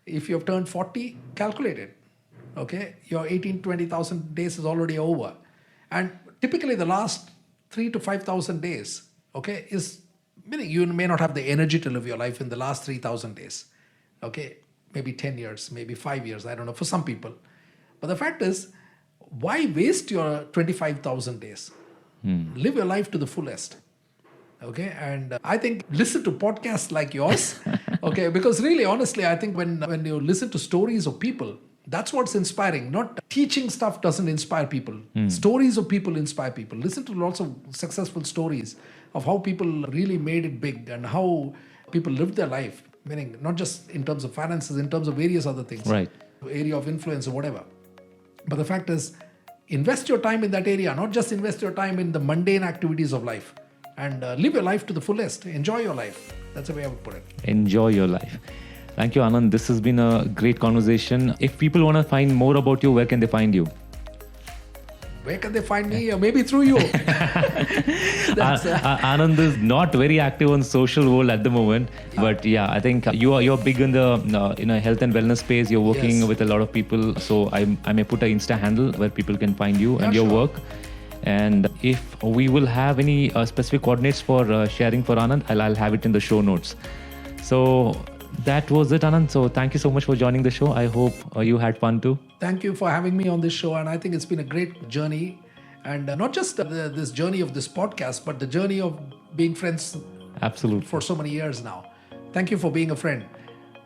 Speaker 2: if you have turned 40, calculate it. Okay, your 20,000 days is already over. And typically the last 3,000 to 5,000 days, okay, meaning you may not have the energy to live your life in the last 3,000 days. Okay, maybe 10 years, maybe 5 years, I don't know, for some people. But the fact is, why waste your 25,000 days? Live your life to the fullest. Okay, and I think listen to podcasts like yours. Okay, because really, honestly, I think when you listen to stories of people, that's what's inspiring. Not teaching stuff doesn't inspire people. Stories of people inspire people. Listen to lots of successful stories of how people really made it big and how people lived their life. Meaning not just in terms of finances, in terms of various other things.
Speaker 1: Right.
Speaker 2: Area of influence or whatever. But the fact is, invest your time in that area, not just invest your time in the mundane activities of life. And live your life to the fullest. Enjoy your life. That's the way I would put it.
Speaker 1: Enjoy your life. Thank you, Anand. This has been a great conversation. If people want to find more about you, where can they find you?
Speaker 2: Where can they find me? Or maybe through you.
Speaker 1: Anand is not very active on social world at the moment, but yeah, I think you're big in the health and wellness space. You're working with a lot of people, so I may put an Insta handle where people can find you and your work. And if we will have any specific coordinates for sharing for Anand, I'll have it in the show notes. So that was it, Anand. So thank you so much for joining the show. I hope you had fun too.
Speaker 2: Thank you for having me on this show. And I think it's been a great journey. And not just this journey of this podcast, but the journey of being friends.
Speaker 1: Absolutely.
Speaker 2: For so many years now. Thank you for being a friend.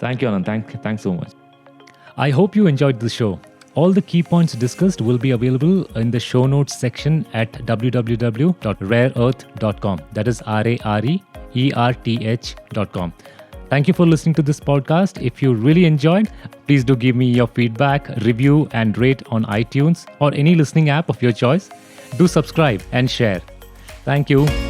Speaker 1: Thank you, Anand. Thanks so much. I hope you enjoyed the show. All the key points discussed will be available in the show notes section at www.rareearth.com. That is RareErth.com. Thank you for listening to this podcast. If you really enjoyed, please do give me your feedback, review, and rate on iTunes or any listening app of your choice. Do subscribe and share. Thank you.